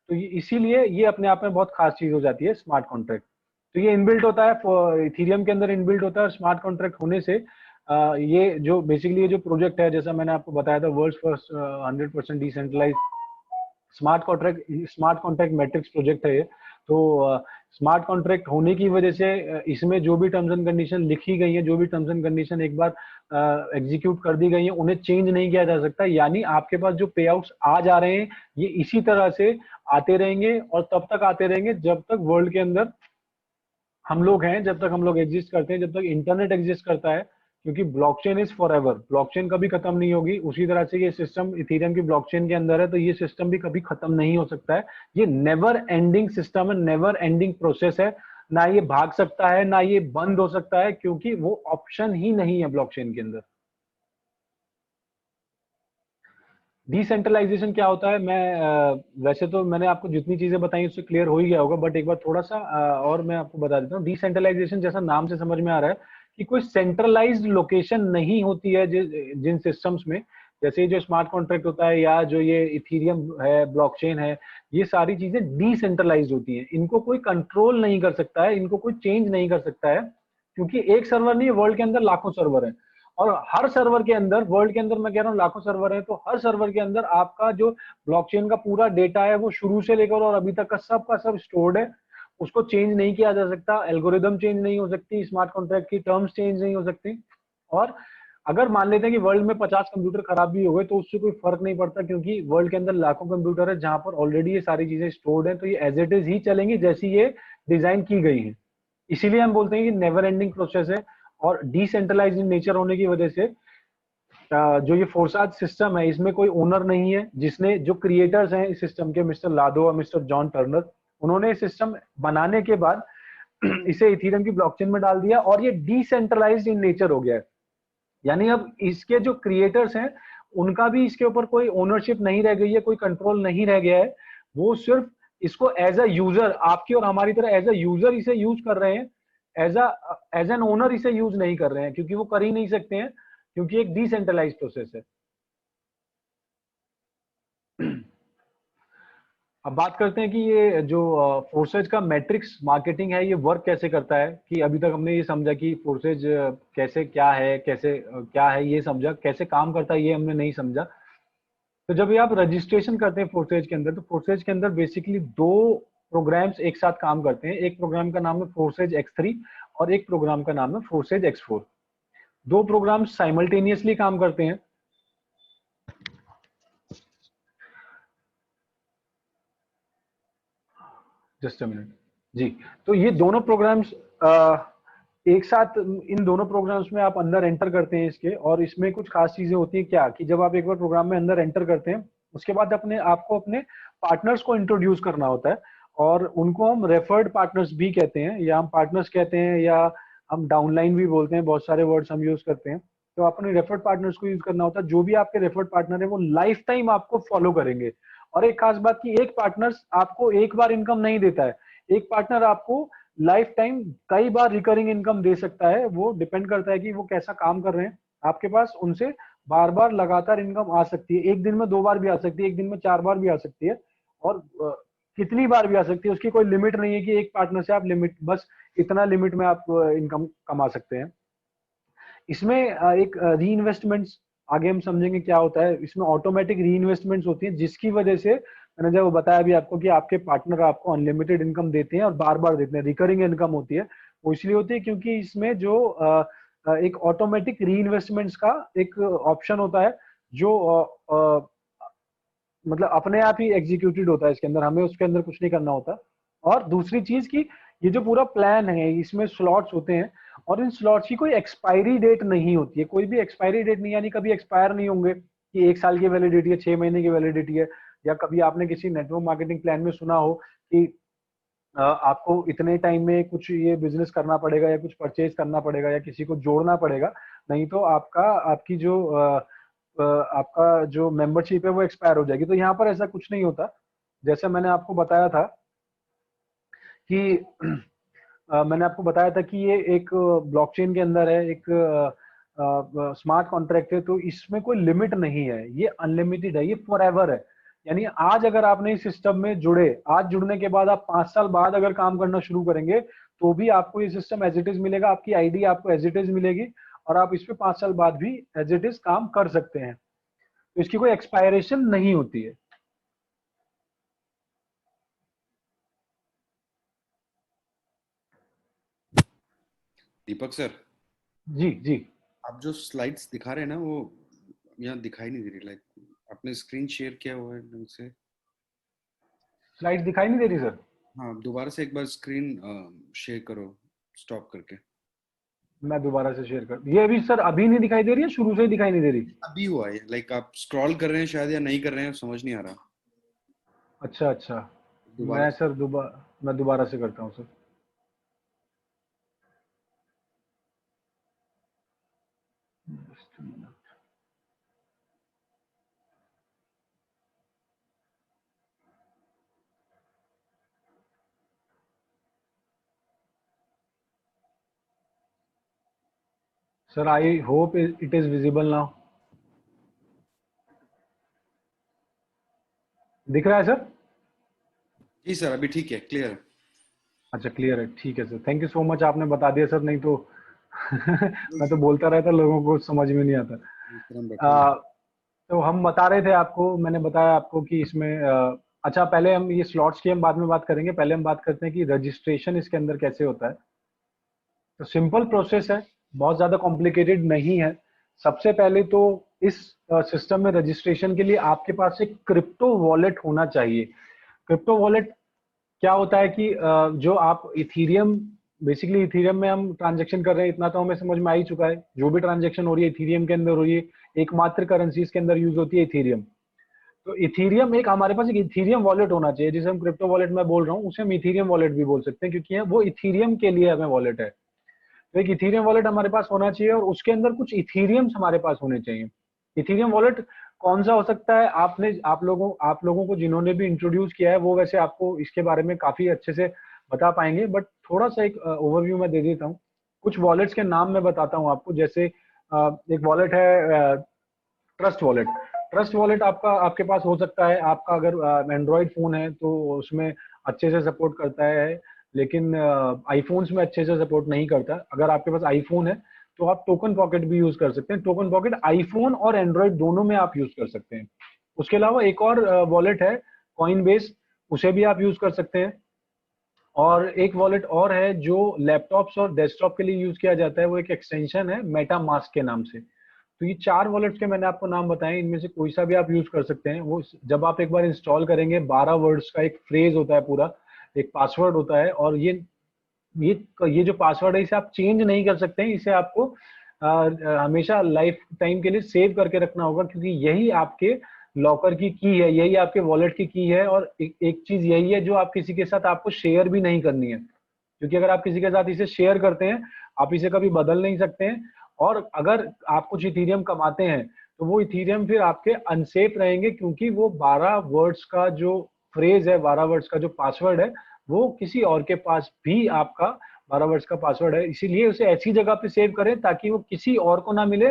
तो ये इसीलिए ये अपने आप में बहुत खास चीज हो जाती है स्मार्ट कॉन्ट्रैक्ट। तो ये इनबिल्ट होता है इथेरियम के अंदर, इनबिल्ट होता है। और स्मार्ट कॉन्ट्रैक्ट होने से ये जो बेसिकली ये जो प्रोजेक्ट है, जैसा मैंने आपको बताया था, world first 100% decentralise smart contract matrix project है ये। तो स्मार्ट कॉन्ट्रैक्ट होने की वजह से इसमें जो भी टर्म्स एंड कंडीशन लिखी गई है, जो भी टर्म्स एंड कंडीशन एक बार एग्जीक्यूट कर दी गई है, उन्हें चेंज नहीं किया जा सकता। यानी आपके पास जो पे आउट्स आ जा रहे हैं ये इसी तरह से आते रहेंगे, और तब तक आते रहेंगे जब तक वर्ल्ड के अंदर हम लोग हैं, जब तक हम लोग एग्जिस्ट करते हैं, जब तक इंटरनेट एग्जिस्ट करता है। क्योंकि blockchain is for ever, blockchain कभी खत्म नहीं होगी। उसी तरह से ये सिस्टम इथेरियम की ब्लॉकचेन के अंदर है, तो ये सिस्टम भी कभी खत्म नहीं हो सकता है। ये नेवर एंडिंग सिस्टम है, नेवर एंडिंग प्रोसेस है। ना ये भाग सकता है, ना ये बंद हो सकता है, क्योंकि वो ऑप्शन ही नहीं है ब्लॉकचेन के अंदर। डिसेंट्रलाइजेशन क्या होता है? मैं वैसे तो मैंने आपको जितनी चीजें बताई उससे क्लियर हो ही गया होगा, बट एक बार थोड़ा सा और मैं आपको बता देता हूँ। डिसेंट्रलाइजेशन जैसा नाम से समझ में आ रहा है कि कोई सेंट्रलाइज्ड लोकेशन नहीं होती है जिन सिस्टम्स में। जैसे जो स्मार्ट कॉन्ट्रैक्ट होता है या जो ये इथेरियम है, ब्लॉकचेन है, ये सारी चीजें डिसेंट्रलाइज्ड होती हैं। इनको कोई कंट्रोल नहीं कर सकता है, इनको कोई चेंज नहीं कर सकता है, क्योंकि एक सर्वर नहीं है, वर्ल्ड के अंदर लाखों सर्वर है। और हर सर्वर के अंदर, वर्ल्ड के अंदर मैं कह रहा हूँ लाखों सर्वर है, तो हर सर्वर के अंदर आपका जो ब्लॉकचेन का पूरा डेटा है वो शुरू से लेकर और अभी तक का सब स्टोर्ड है। उसको चेंज नहीं किया जा सकता, एल्गोरिदम चेंज नहीं हो सकती, स्मार्ट कॉन्ट्रैक्ट की टर्म्स चेंज नहीं हो सकती। और अगर मान लेते हैं कि वर्ल्ड में 50 कंप्यूटर खराब भी हो गए तो उससे कोई फर्क नहीं पड़ता, क्योंकि वर्ल्ड के अंदर लाखों कंप्यूटर है जहां पर ऑलरेडी ये सारी चीजें स्टोर्ड है, तो ये एज इट इज ही चलेंगी जैसी ये डिजाइन की गई है। इसीलिए हम बोलते हैं कि नेवर एंडिंग प्रोसेस है। और डिसेंट्रलाइज नेचर होने की वजह से जो ये फोर्साज सिस्टम है इसमें कोई ओनर नहीं है। जिसने, जो क्रिएटर्स हैं इस सिस्टम के, मिस्टर लादो और मिस्टर जॉन टर्नर, उन्होंने सिस्टम बनाने के बाद इसे इथेरियम की ब्लॉकचेन में डाल दिया और ये डिसेंट्रलाइज्ड इन नेचर हो गया है। यानी अब इसके जो क्रिएटर्स हैं उनका भी इसके ऊपर कोई ओनरशिप नहीं रह गई है, कोई कंट्रोल नहीं रह गया है। वो सिर्फ इसको एज अ यूजर, आपकी और हमारी तरह एज अ यूजर इसे यूज कर रहे हैं, एज एन ओनर इसे यूज नहीं कर रहे हैं, क्योंकि वो कर ही नहीं सकते हैं, क्योंकि एक डिसेंट्रलाइज प्रोसेस है। अब बात करते हैं कि ये जो फोर्सेज का मैट्रिक्स मार्केटिंग है ये वर्क कैसे करता है। कि अभी तक हमने ये समझा कि फोर्सेज कैसे क्या है, कैसे क्या है ये समझा, कैसे काम करता है ये हमने नहीं समझा। तो जब ये आप रजिस्ट्रेशन करते हैं फोर्सेज के अंदर, तो फोर्सेज के अंदर बेसिकली दो प्रोग्राम्स एक साथ काम करते हैं। एक प्रोग्राम का नाम है फोर्सेज X3 और एक प्रोग्राम का नाम है फोर्सेज X4। दो प्रोग्राम साइमल्टेनियसली काम करते हैं। जस्ट अ मिनट जी। तो ये दोनों प्रोग्राम्स एक साथ, इन दोनों प्रोग्राम्स में आप अंदर एंटर करते हैं इसके, और इसमें कुछ खास चीजें होती हैं क्या कि जब आप एक बार प्रोग्राम में अंदर एंटर करते हैं उसके बाद अपने आपको अपने पार्टनर्स को इंट्रोड्यूस करना होता है, और उनको हम रेफर्ड पार्टनर्स भी कहते हैं, या हम पार्टनर्स कहते हैं, या हम डाउनलाइन भी बोलते हैं, बहुत सारे वर्ड्स हम यूज करते हैं। तो अपने रेफर्ड पार्टनर्स को यूज करना होता है। जो भी आपके रेफर्ड पार्टनर है वो लाइफ टाइम आपको फॉलो करेंगे। और एक खास बात की, एक पार्टनर आपको एक बार इनकम नहीं देता है, एक पार्टनर आपको लाइफ टाइम कई बार रिकरिंग इनकम दे सकता है। वो डिपेंड करता है कि वो कैसा काम कर रहे हैं। आपके पास उनसे बार बार लगातार इनकम आ सकती है, एक दिन में 2 बार भी आ सकती है, एक दिन में 4 बार भी आ सकती है, और कितनी बार भी आ सकती है, उसकी कोई लिमिट नहीं है कि एक पार्टनर से आप लिमिट, बस इतना लिमिट में आप इनकम कमा सकते हैं। इसमें एक री इन्वेस्टमेंट्स आगे हम समझेंगे क्या होता है। इसमें ऑटोमेटिक री इन्वेस्टमेंट्स होती है, जिसकी वजह से मैंने जब बताया भी आपको कि आपके पार्टनर आपको अनलिमिटेड इनकम देते हैं और बार बार देते हैं, रिकरिंग इनकम होती है। वो इसलिए होती है क्योंकि इसमें जो एक ऑटोमेटिक री इन्वेस्टमेंट्स का एक ऑप्शन होता है, जो मतलब अपने आप ही एग्जीक्यूटेड होता है इसके अंदर, हमें उसके अंदर कुछ नहीं करना होता। और दूसरी चीज की, ये जो पूरा प्लान है इसमें स्लॉट्स होते हैं, और इन स्लॉट्स की कोई एक्सपायरी डेट नहीं होती है, कोई भी एक्सपायरी डेट नहीं, यानी कभी एक्सपायर नहीं होंगे कि 1 साल की वैलिडिटी है, 6 महीने की वैलिडिटी है। या कभी आपने किसी नेटवर्क मार्केटिंग प्लान में सुना हो कि आपको इतने टाइम में कुछ ये बिजनेस करना पड़ेगा, या कुछ परचेज करना पड़ेगा, या किसी को जोड़ना पड़ेगा, नहीं तो आपकी जो मेंबरशिप है वो एक्सपायर हो जाएगी। तो यहाँ पर ऐसा कुछ नहीं होता। जैसे मैंने आपको बताया था कि मैंने आपको बताया था कि ये एक ब्लॉकचेन के अंदर है, एक स्मार्ट कॉन्ट्रैक्ट है, तो इसमें कोई लिमिट नहीं है, ये अनलिमिटेड है, ये फॉरएवर है। यानी आज अगर आपने इस सिस्टम में जुड़े, आज जुड़ने के बाद आप 5 साल बाद अगर काम करना शुरू करेंगे तो भी आपको ये सिस्टम एज इट इज मिलेगा, आपकी आईडी आपको एज इट इज मिलेगी, और आप इस पे 5 साल बाद भी एज इट इज काम कर सकते हैं। तो इसकी कोई एक्सपायरेशन नहीं होती है। दीपक सर, जी जी। आप जो स्लाइड्स दिखा रहे हैं ना वो यहाँ दिखाई नहीं दे रही। लाइक आपने स्क्रीन शेयर किया हुआ है ढंग से? स्लाइड दिखाई नहीं दे रही सर? हाँ, दोबारा से एक बार स्क्रीन शेयर करो, स्टॉप करके। मैं दोबारा से शेयर कर, ये अभी सर अभी नहीं दिखाई दे रही है, शुरू से ही दिखाई नहीं दे रही? अभी हुआ है, लाइक आप स्क्रॉल कर रहे हैं शायद, या नहीं कर रहे हैं, समझ नहीं आ रहा। अच्छा अच्छा। दोबारा मैं से। सर मैं दोबारा से करता हूँ sir. Sir I hope it is visible now. दिख रहा है सर? जी सर, अभी ठीक है, क्लियर है। अच्छा क्लियर है, ठीक है sir, thank you so much, आपने बता दिया सर, नहीं तो मैं तो बोलता रहता, लोगों को समझ में नहीं आता। सर हम बैठे हैं। आ, तो हम बता रहे थे आपको, मैंने बताया आपको कि इसमें अच्छा पहले हम ये स्लॉट्स की हम बाद में बात करेंगे, पहले हम बात करते हैं कि रजिस्ट्रेशन इसके अंदर कैसे होता है। तो सिंपल प्रोसेस है, बहुत ज्यादा कॉम्प्लिकेटेड नहीं है। सबसे पहले तो इस सिस्टम में रजिस्ट्रेशन के लिए आपके पास एक क्रिप्टो वॉलेट होना चाहिए। क्रिप्टो वॉलेट क्या होता है कि जो आप इथीरियम, बेसिकली इथीरियम में हम ट्रांजेक्शन कर रहे हैं, इतना तो हमें समझ में आ ही चुका है। जो भी ट्रांजेक्शन हो रही है इथीरियम के अंदर हो रही है, एकमात्र करेंसी इसके अंदर यूज होती है इथीरियम। तो इथीरियम एक हमारे पास एक इथीरियम वॉलेट होना चाहिए, जिसे हम क्रिप्टो वॉलेट में बोल रहा हूँ, उसे हम इथीरियम वॉलेट भी बोल सकते हैं, क्योंकि वो इथीरियम के लिए हमें वॉलेट है। तो एक इथीरियम वॉलेट हमारे पास होना चाहिए और उसके अंदर कुछ इथीरियम्स हमारे पास होने चाहिए। इथीरियम वॉलेट कौन सा हो सकता है, आप लोगों को जिन्होंने भी इंट्रोड्यूस किया है वो वैसे आपको इसके बारे में काफी अच्छे से बता पाएंगे, बट थोड़ा सा एक ओवरव्यू मैं दे देता हूँ। कुछ वॉलेट्स के नाम मैं बताता हूँ आपको। जैसे एक वॉलेट है ट्रस्ट वॉलेट। ट्रस्ट वॉलेट आपके पास हो सकता है, आपका अगर एंड्रॉयड फोन है तो उसमें अच्छे से सपोर्ट करता है, लेकिन आईफोन्स में अच्छे से सपोर्ट नहीं करता। अगर आपके पास आईफोन है तो आप टोकन पॉकेट भी यूज कर सकते हैं। टोकन पॉकेट आईफोन और एंड्रॉयड दोनों में आप यूज कर सकते हैं। उसके अलावा एक और वॉलेट है कॉइन बेस, उसे भी आप यूज कर सकते हैं। और एक वॉलेट और है जो लैपटॉप्स और डेस्कटॉप के लिए यूज किया जाता है, वो एक एक्सटेंशन है मेटा मास्क के नाम से। तो ये 4 वॉलेट्स के मैंने आपको नाम बताए, इनमें से कोई सा भी आप यूज कर सकते हैं। वो जब आप एक बार इंस्टॉल करेंगे, 12 वर्ड्स का एक फ्रेज होता है पूरा, एक पासवर्ड होता है, और ये ये जो पासवर्ड है इसे आप चेंज नहीं कर सकते हैं। इसे आपको हमेशा लाइफ टाइम के लिए सेव करके रखना होगा, क्योंकि यही आपके लॉकर की की है, यही आपके वॉलेट की की है। और एक चीज यही है जो आप किसी के साथ आपको शेयर भी नहीं करनी है, क्योंकि अगर आप किसी के साथ इसे शेयर करते हैं, आप इसे कभी बदल नहीं सकते हैं। और अगर आप कुछ इथीरियम कमाते हैं तो वो इथीरियम फिर आपके अनसेफ रहेंगे, क्योंकि वो 12 वर्ड्स का जो फ्रेज है, 12 वर्ड्स का जो पासवर्ड है, वो किसी और के पास भी आपका 12 वर्ड्स का पासवर्ड है। इसीलिए उसे ऐसी जगह पे सेव करें ताकि वो किसी और को ना मिले।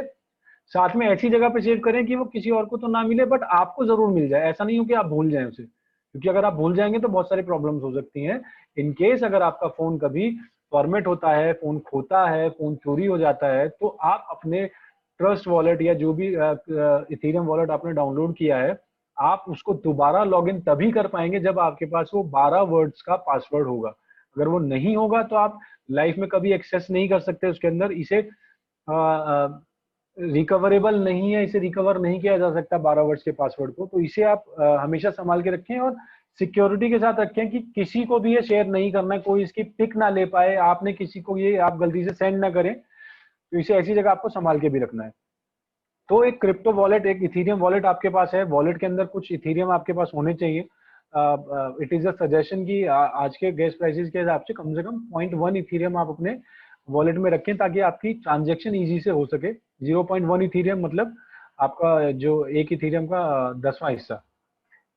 साथ में ऐसी जगह पे सेव करें कि वो किसी और को तो ना मिले, बट आपको जरूर मिल जाए। ऐसा नहीं हो कि आप भूल जाएं उसे, क्योंकि अगर आप भूल जाएंगे तो बहुत सारी प्रॉब्लम्स हो सकती हैं। इन केस अगर आपका फोन कभी फॉर्मेट होता है, फोन खोता है, फोन चोरी हो जाता है, तो आप अपने ट्रस्ट वॉलेट या जो भी इथेरियम वॉलेट आपने डाउनलोड किया है, आप उसको दोबारा लॉगिन तभी कर पाएंगे जब आपके पास वो 12 वर्ड्स का पासवर्ड होगा। अगर वो नहीं होगा तो आप लाइफ में कभी एक्सेस नहीं कर सकते उसके अंदर। इसे रिकवरेबल नहीं है, इसे रिकवर नहीं किया जा सकता 12 वर्ड्स के पासवर्ड को। तो इसे आप हमेशा संभाल के रखें और सिक्योरिटी के साथ रखें कि किसी को भी ये शेयर नहीं करना है, कोई इसकी पिक ना ले पाए, आपने किसी को ये आप गलती से सेंड ना करें। तो इसे ऐसी जगह आपको संभाल के भी रखना है। तो एक क्रिप्टो वॉलेट, एक इथीरियम वॉलेट आपके पास है, वॉलेट के अंदर कुछ इथीरियम आपके पास होने चाहिए। इट इज अ सजेशन कि आज के गैस प्राइसेस के हिसाब से कम 0.1 इथीरियम आप अपने वॉलेट में रखें, ताकि आपकी ट्रांजेक्शन इजी से हो सके। 0.1 इथीरियम मतलब आपका जो एक इथीरियम का 10वां हिस्सा,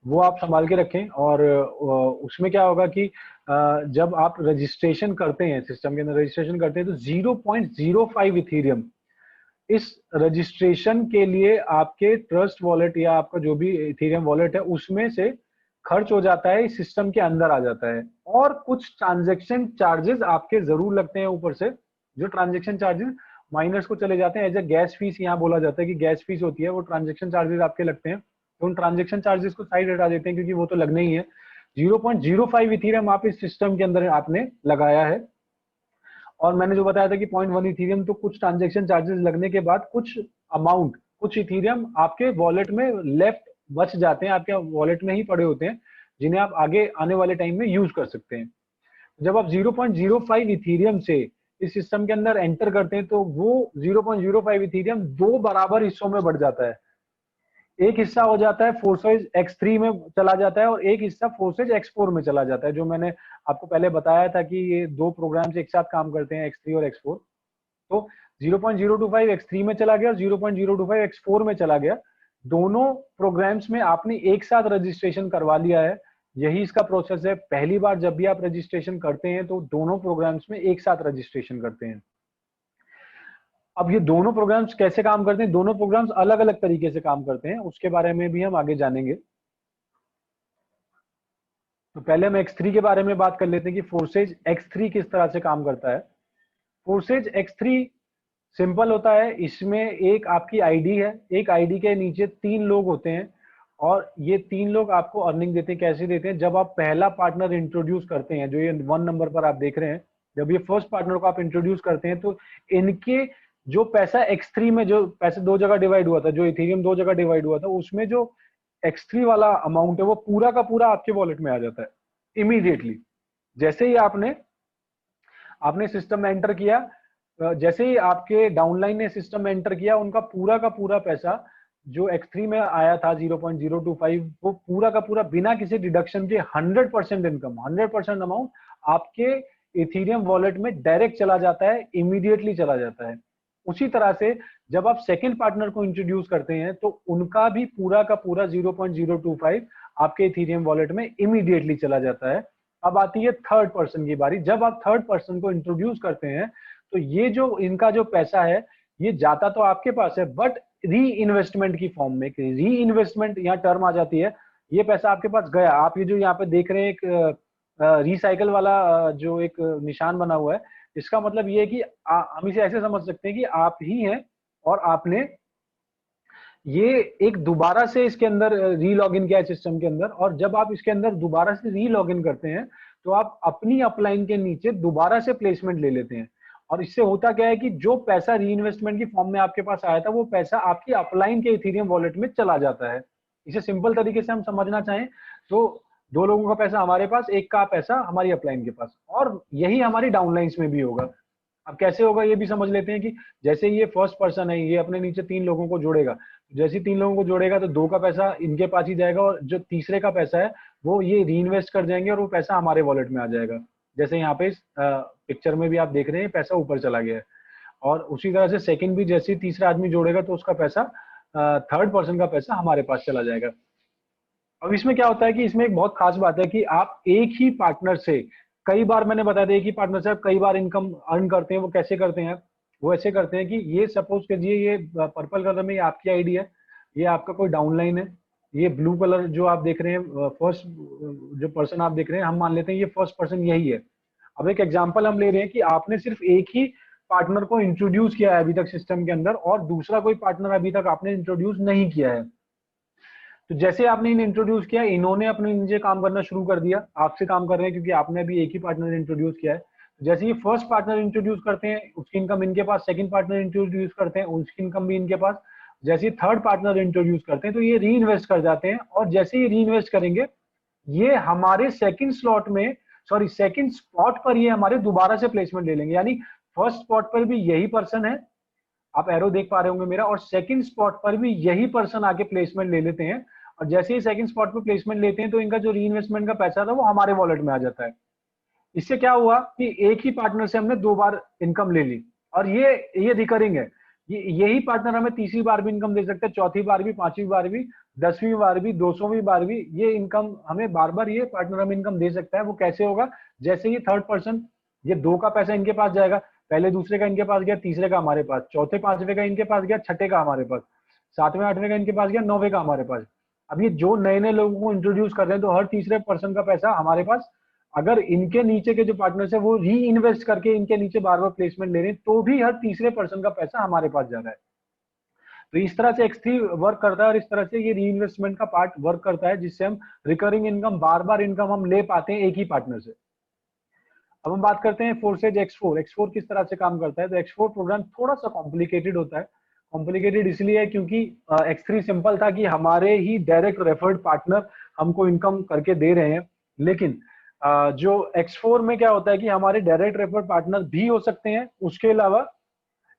वो आप संभाल के रखें। और उसमें क्या होगा कि जब आप रजिस्ट्रेशन करते हैं, सिस्टम के अंदर रजिस्ट्रेशन करते हैं, तो 0.05 इथीरियम इस रजिस्ट्रेशन के लिए आपके ट्रस्ट वॉलेट या आपका जो भी इथेरियम वॉलेट है उसमें से खर्च हो जाता है, इस सिस्टम के अंदर आ जाता है। और कुछ ट्रांजैक्शन चार्जेस आपके जरूर लगते हैं ऊपर से, जो ट्रांजैक्शन चार्जेस माइनर्स को चले जाते हैं। एज ए गैस फीस यहाँ बोला जाता है कि गैस फीस होती है, वो ट्रांजैक्शन चार्जेस आपके लगते हैं। तो उन ट्रांजैक्शन चार्जेस को साइड हटा देते हैं, क्योंकि वो तो लगना ही है। 0.05 इथेरियम आप इस सिस्टम के अंदर आपने लगाया है। और मैंने जो बताया था कि 0.1 इथीरियम, तो कुछ ट्रांजैक्शन चार्जेस लगने के बाद कुछ अमाउंट, कुछ इथीरियम आपके वॉलेट में लेफ्ट बच जाते हैं, आपके वॉलेट में ही पड़े होते हैं, जिन्हें आप आगे आने वाले टाइम में यूज कर सकते हैं। जब आप 0.05 इथीरियम से इस सिस्टम के अंदर एंटर करते हैं, तो वो 0.05 इथीरियम 2 बराबर हिस्सों में बढ़ जाता है। एक हिस्सा हो जाता है फोर्सेज X3 में चला जाता है, और एक हिस्सा फोर्सेज X4 में चला जाता है। जो मैंने आपको पहले बताया था कि ये दो प्रोग्राम्स एक साथ काम करते हैं, X3 और X4। तो 0.025 X3 में चला गया और 0.025 X4 में चला गया। दोनों प्रोग्राम्स में आपने एक साथ रजिस्ट्रेशन करवा लिया है। यही इसका प्रोसेस है। पहली बार जब भी आप रजिस्ट्रेशन करते हैं तो दोनों प्रोग्राम्स में एक साथ रजिस्ट्रेशन करते हैं। अब ये दोनों प्रोग्राम्स कैसे काम करते हैं, दोनों प्रोग्राम्स अलग अलग तरीके से काम करते हैं, उसके बारे में भी हम आगे जानेंगे। तो पहले हम X3 के बारे में बात कर लेते हैं कि फोर्सेज X3 किस तरह से काम करता है। फोर्सेज X3 सिंपल होता है। इसमें एक आपकी आईडी है, एक आईडी के नीचे 3 लोग होते हैं, और ये 3 लोग आपको अर्निंग देते हैं। कैसे देते हैं? जब आप पहला पार्टनर इंट्रोड्यूस करते हैं, जो ये 1 नंबर पर आप देख रहे हैं, जब ये फर्स्ट पार्टनर को आप इंट्रोड्यूस करते हैं, तो इनके जो पैसा X3 में जो पैसे 2 जगह डिवाइड हुआ था, जो इथेरियम 2 जगह डिवाइड हुआ था, उसमें जो X3 वाला अमाउंट है वो पूरा का पूरा आपके वॉलेट में आ जाता है इमीडिएटली। जैसे ही आपने आपने सिस्टम में एंटर किया, जैसे ही आपके डाउनलाइन ने सिस्टम में एंटर किया, उनका पूरा का पूरा पैसा जो X3 में आया था 0.025, वो पूरा का पूरा बिना किसी डिडक्शन के 100% इनकम, 100% अमाउंट आपके इथेरियम वॉलेट में डायरेक्ट चला जाता है, इमीडिएटली चला जाता है। उसी तरह से जब आप सेकंड पार्टनर को इंट्रोड्यूस करते हैं तो उनका भी पूरा का पूरा 0.025 आपके इथेरियम वॉलेट में इमीडिएटली चला जाता है। अब आती है थर्ड पर्सन की बारी। जब आप थर्ड पर्सन को इंट्रोड्यूस करते हैं तो ये जो इनका जो पैसा है ये जाता तो आपके पास है, बट री इन्वेस्टमेंट की फॉर्म में। री इन्वेस्टमेंट यहाँ टर्म आ जाती है। ये पैसा आपके पास गया, आप ये जो यहाँ पे देख रहे हैं एक रिसाइकल वाला जो एक निशान बना हुआ है, इसका मतलब ये है कि हम इसे ऐसे समझ सकते हैं कि आप ही हैं और आपने ये एक दोबारा से इसके अंदर री लॉगिन किया है सिस्टम के अंदर, और जब आप इसके अंदर दोबारा से री लॉगिन करते हैं तो आप अपनी अपलाइन के नीचे दोबारा से प्लेसमेंट ले लेते हैं। और इससे होता क्या है कि जो पैसा री इन्वेस्टमेंट की फॉर्म में आपके पास आया था वो पैसा आपकी अपलाइन के इथेरियम वॉलेट में चला जाता है। इसे सिंपल तरीके से हम समझना चाहें तो दो लोगों का पैसा हमारे पास, एक का पैसा हमारी अपलाइन के पास, और यही हमारी डाउनलाइंस में भी होगा। अब कैसे होगा ये भी समझ लेते हैं कि जैसे ये फर्स्ट पर्सन है, ये अपने नीचे 3 लोगों को जोड़ेगा, जैसे 3 लोगों को जोड़ेगा तो 2 का पैसा इनके पास ही जाएगा, और जो तीसरे का पैसा है वो ये री इन्वेस्ट कर जाएंगे और वो पैसा हमारे वॉलेट में आ जाएगा। जैसे यहाँ पे पिक्चर में भी आप देख रहे हैं पैसा ऊपर चला गया है। और उसी तरह से सेकंड भी जैसे तीसरा आदमी जोड़ेगा तो उसका पैसा, थर्ड पर्सन का पैसा हमारे पास चला जाएगा। अब इसमें क्या होता है कि इसमें एक बहुत खास बात है कि आप एक ही पार्टनर से कई बार, मैंने बताया था, एक ही पार्टनर से आप कई बार इनकम अर्न करते हैं। वो कैसे करते हैं? वो ऐसे करते हैं कि ये सपोज कीजिए ये पर्पल कलर में ये आपकी आईडी है, ये आपका कोई डाउनलाइन है, ये ब्लू कलर जो आप देख रहे हैं फर्स्ट जो पर्सन आप देख रहे हैं, हम मान लेते हैं ये फर्स्ट पर्सन यही है। अब एक एग्जांपल हम ले रहे हैं कि आपने सिर्फ एक ही पार्टनर को इंट्रोड्यूस किया है अभी तक सिस्टम के अंदर, और दूसरा कोई पार्टनर अभी तक आपने इंट्रोड्यूस नहीं किया है। तो जैसे आपने इन्हें इंट्रोड्यूस किया, इन्होंने अपने नीचे काम करना शुरू कर दिया, आपसे काम कर रहे हैं क्योंकि आपने अभी एक ही पार्टनर इंट्रोड्यूस किया है। जैसे ये फर्स्ट पार्टनर इंट्रोड्यूस करते हैं उसकी इनकम इनके पास, सेकंड पार्टनर इंट्रोड्यूस करते हैं उसकी इनकम भी इनके पास, जैसे थर्ड पार्टनर इंट्रोड्यूस करते हैं तो ये री इन्वेस्ट कर जाते हैं, और जैसे ये री इन्वेस्ट करेंगे ये हमारे सेकंड स्लॉट में, सॉरी सेकंड स्पॉट पर ये हमारे दोबारा से प्लेसमेंट ले लेंगे। यानी फर्स्ट स्पॉट पर भी यही पर्सन है, आप एरो देख पा रहे होंगे मेरा, और सेकंड स्पॉट पर भी यही पर्सन आके प्लेसमेंट ले लेते हैं। और जैसे ही सेकंड स्पॉट पर प्लेसमेंट लेते हैं तो इनका जो री इन्वेस्टमेंट का पैसा था वो हमारे वॉलेट में आ जाता है। इससे क्या हुआ कि एक ही पार्टनर से हमने 2 बार इनकम ले ली, और ये रिकरिंग है। यही पार्टनर हमें तीसरी बार भी इनकम दे सकते हैं, चौथी बार भी, पांचवी बार भी, 10वीं बार भी, 200वीं बार भी। ये इनकम हमें बार बार ये पार्टनर हमें इनकम दे सकता है। वो कैसे होगा? जैसे ये थर्ड पर्सन, ये 2 का पैसा इनके पास जाएगा, पहले दूसरे का इनके पास गया, तीसरे का हमारे पास, चौथे पांचवे का इनके पास गया, छठे का हमारे पास, सातवें आठवें का इनके पास गया, 9वें का हमारे पास। अब ये जो नए नए लोगों को इंट्रोड्यूस कर रहे हैं तो हर तीसरे पर्सन का पैसा हमारे पास, अगर इनके नीचे के जो पार्टनर्स है वो री इन्वेस्ट करके इनके नीचे बार बार प्लेसमेंट ले रहे हैं तो भी हर तीसरे पर्सन का पैसा हमारे पास जा रहा है। तो इस तरह से X3 वर्क करता है, और इस तरह से ये री इन्वेस्टमेंट का पार्ट वर्क करता है, जिससे हम रिकरिंग इनकम, बार बार इनकम हम ले पाते हैं एक ही पार्टनर से। अब हम बात करते हैं फोर्सेज X4। X4 किस तरह से काम करता है? तो X4 प्रोग्राम थोड़ा सा कॉम्प्लिकेटेड होता है। कॉम्प्लिकेटेड इसलिए है क्योंकि X3 सिंपल था कि हमारे ही डायरेक्ट रेफर्ड पार्टनर हमको इनकम करके दे रहे हैं, लेकिन जो X4 में क्या होता है कि हमारे डायरेक्ट रेफर्ड पार्टनर भी हो सकते हैं। उसके अलावा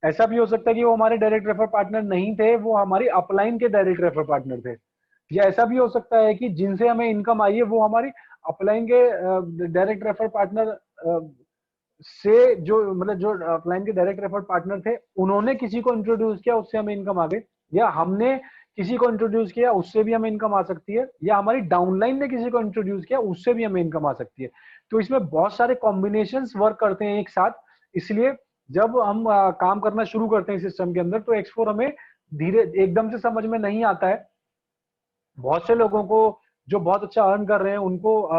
ऐसा भी हो सकता है कि वो हमारे डायरेक्ट रेफर पार्टनर नहीं थे, वो हमारी अपलाइन के डायरेक्ट रेफर पार्टनर थे। या ऐसा भी हो सकता है कि जिनसे हमें इनकम आई है वो हमारी अपलाइन के डायरेक्ट रेफर पार्टनर से, जो मतलब जो अपलाइन के डायरेक्ट रेफर पार्टनर थे उन्होंने किसी को इंट्रोड्यूस किया, उससे हमें इनकम आ गई, या हमने किसी को इंट्रोड्यूस किया उससे भी हमें इनकम आ सकती है, या हमारी डाउनलाइन ने किसी को इंट्रोड्यूस किया उससे भी हमें इनकम आ सकती है। तो इसमें बहुत सारे कॉम्बिनेशंस वर्क करते हैं एक साथ। इसलिए जब हम काम करना शुरू करते हैं सिस्टम के अंदर तो X4 हमें धीरे एकदम से समझ में नहीं आता है। बहुत से लोगों को जो बहुत अच्छा अर्न कर रहे हैं उनको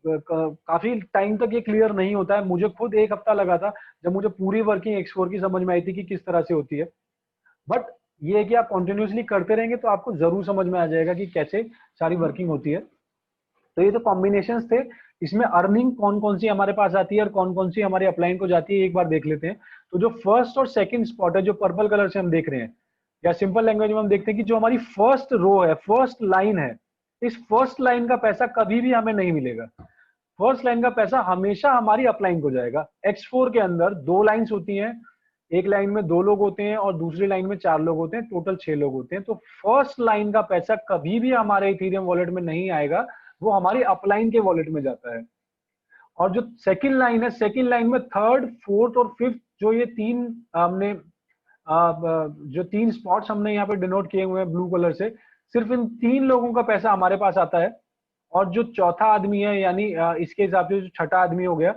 काफी टाइम तक ये क्लियर नहीं होता है। मुझे खुद 1 हफ्ता लगा था जब मुझे पूरी वर्किंग X4 की समझ में आई थी कि किस तरह से होती है। बट ये है कि आप कंटिन्यूसली करते रहेंगे तो आपको जरूर समझ में आ जाएगा कि कैसे सारी वर्किंग होती है। तो ये तो कॉम्बिनेशंस थे। इसमें अर्निंग कौन कौन सी हमारे पास आती है और कौन कौन सी हमारी अपलाइन को जाती है एक बार देख लेते हैं। तो जो फर्स्ट और सेकंड स्पॉट है, जो पर्पल कलर से हम देख रहे हैं, या सिंपल लैंग्वेज में हम देखते हैं कि जो हमारी फर्स्ट रो है, फर्स्ट लाइन है, इस फर्स्ट लाइन का पैसा कभी भी हमें नहीं मिलेगा। फर्स्ट लाइन का पैसा हमेशा हमारी अपलाइन को जाएगा। X4 के अंदर 2 लाइंस होती हैं, एक लाइन में 2 लोग होते हैं और दूसरी लाइन में 4 लोग होते हैं, टोटल 6 लोग होते हैं। तो फर्स्ट लाइन का पैसा कभी भी हमारे इथेरियम वॉलेट में नहीं आएगा, वो हमारी अपलाइन के वॉलेट में जाता है। और जो सेकंड लाइन है, सेकंड लाइन में थर्ड, फोर्थ और फिफ्थ, जो ये तीन हमने जो 3 स्पॉट्स हमने यहाँ पे डिनोट किए हुए हैं ब्लू कलर से, सिर्फ इन 3 लोगों का पैसा हमारे पास आता है। और जो चौथा आदमी है, यानी इसके हिसाब से जो छठा आदमी हो गया,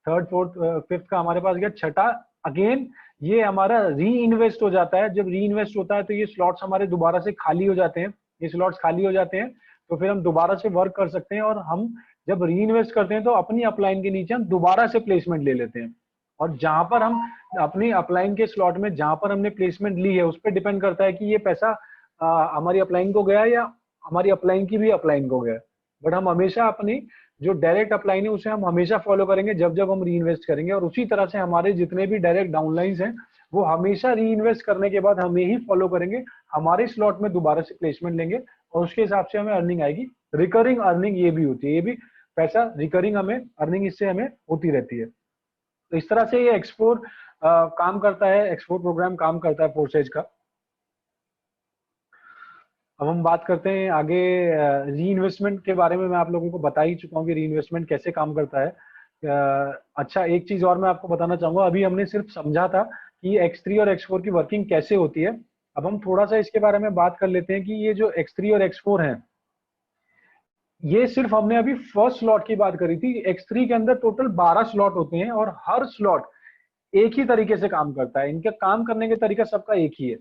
थर्ड फोर्थ फिफ्थ का हमारे पास गया, छठा अगेन ये हमारा री इन्वेस्ट हो जाता है। जब री इन्वेस्ट होता है तो ये स्लॉट्स हमारे दोबारा से खाली हो जाते हैं, ये स्लॉट्स खाली हो जाते हैं, तो फिर हम दोबारा से वर्क कर सकते हैं। और हम जब री इन्वेस्ट करते हैं तो अपनी अपलाइन के नीचे हम दोबारा से प्लेसमेंट ले लेते हैं। और जहां पर हम अपनी अपलाइन के स्लॉट में जहां पर हमने प्लेसमेंट ली है, उस पर डिपेंड करता है कि ये पैसा हमारी अपलाइन को गया या हमारी अपलाइन की भी अपलाइन को गया। बट हम हमेशा अपनी जो डायरेक्ट अपलाइन है उसे हम हमेशा फॉलो करेंगे जब जब हम री इन्वेस्ट करेंगे। और उसी तरह से हमारे जितने भी डायरेक्ट डाउनलाइंस हैं वो हमेशा री इन्वेस्ट करने के बाद हमें ही फॉलो करेंगे, हमारे स्लॉट में दोबारा से प्लेसमेंट लेंगे और उसके हिसाब से हमें अर्निंग आएगी। रिकरिंग अर्निंग ये भी होती है, ये भी पैसा रिकरिंग हमें अर्निंग इससे हमें होती रहती है। तो इस तरह से ये एक्सपोर काम करता है, एक्सपोर प्रोग्राम काम करता है फोर्सेज का। अब हम बात करते हैं आगे री इन्वेस्टमेंट के बारे में। मैं आप लोगों को बता ही चुका हूँ कि री इन्वेस्टमेंट कैसे काम करता है। अच्छा, एक चीज और मैं आपको बताना चाहूंगा। अभी हमने सिर्फ समझा था कि X3 और X4 की वर्किंग कैसे होती है। अब हम थोड़ा सा इसके बारे में बात कर लेते हैं कि ये जो X3 और X4 हैं, ये सिर्फ हमने अभी फर्स्ट स्लॉट की बात करी थी। X3 के अंदर टोटल 12 स्लॉट होते हैं और हर स्लॉट एक ही तरीके से काम करता है, इनके काम करने का तरीका सबका एक ही है।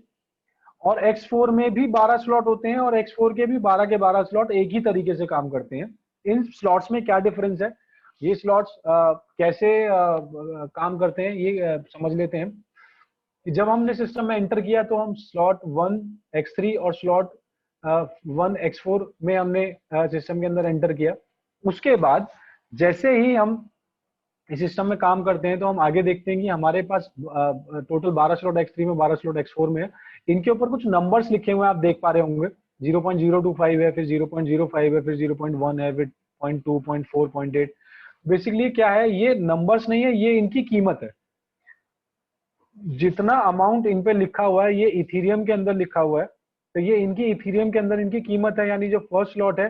और X4 में भी 12 स्लॉट होते हैं और X4 के भी 12 के 12 स्लॉट एक ही तरीके से काम करते हैं। इन स्लॉट्स में क्या डिफरेंस है, ये स्लॉट्स कैसे काम करते हैं, ये समझ लेते हैं। कि जब हमने सिस्टम में एंटर किया तो हम स्लॉट 1 X3 और स्लॉट 1 X4 में हमने सिस्टम के अंदर एंटर किया। उसके बाद जैसे ही हम इस सिस्टम में काम करते हैं तो हम आगे देखते हैं कि हमारे पास टोटल 12 स्लॉट X3 में, 12 स्लॉट X4 में है। इनके ऊपर कुछ नंबर्स लिखे हुए हैं, आप देख पा रहे होंगे। 0.025 है, फिर 0.05 है, फिर 0.1 है, फिर 0.2, 0.4, 0.8। बेसिकली क्या है, ये नंबर्स नहीं है, ये इनकी कीमत है। जितना अमाउंट इन पे लिखा हुआ है ये इथीरियम के अंदर लिखा हुआ है, तो ये इनकी इथीरियम के अंदर इनकी कीमत है। यानी जो फर्स्ट स्लॉट है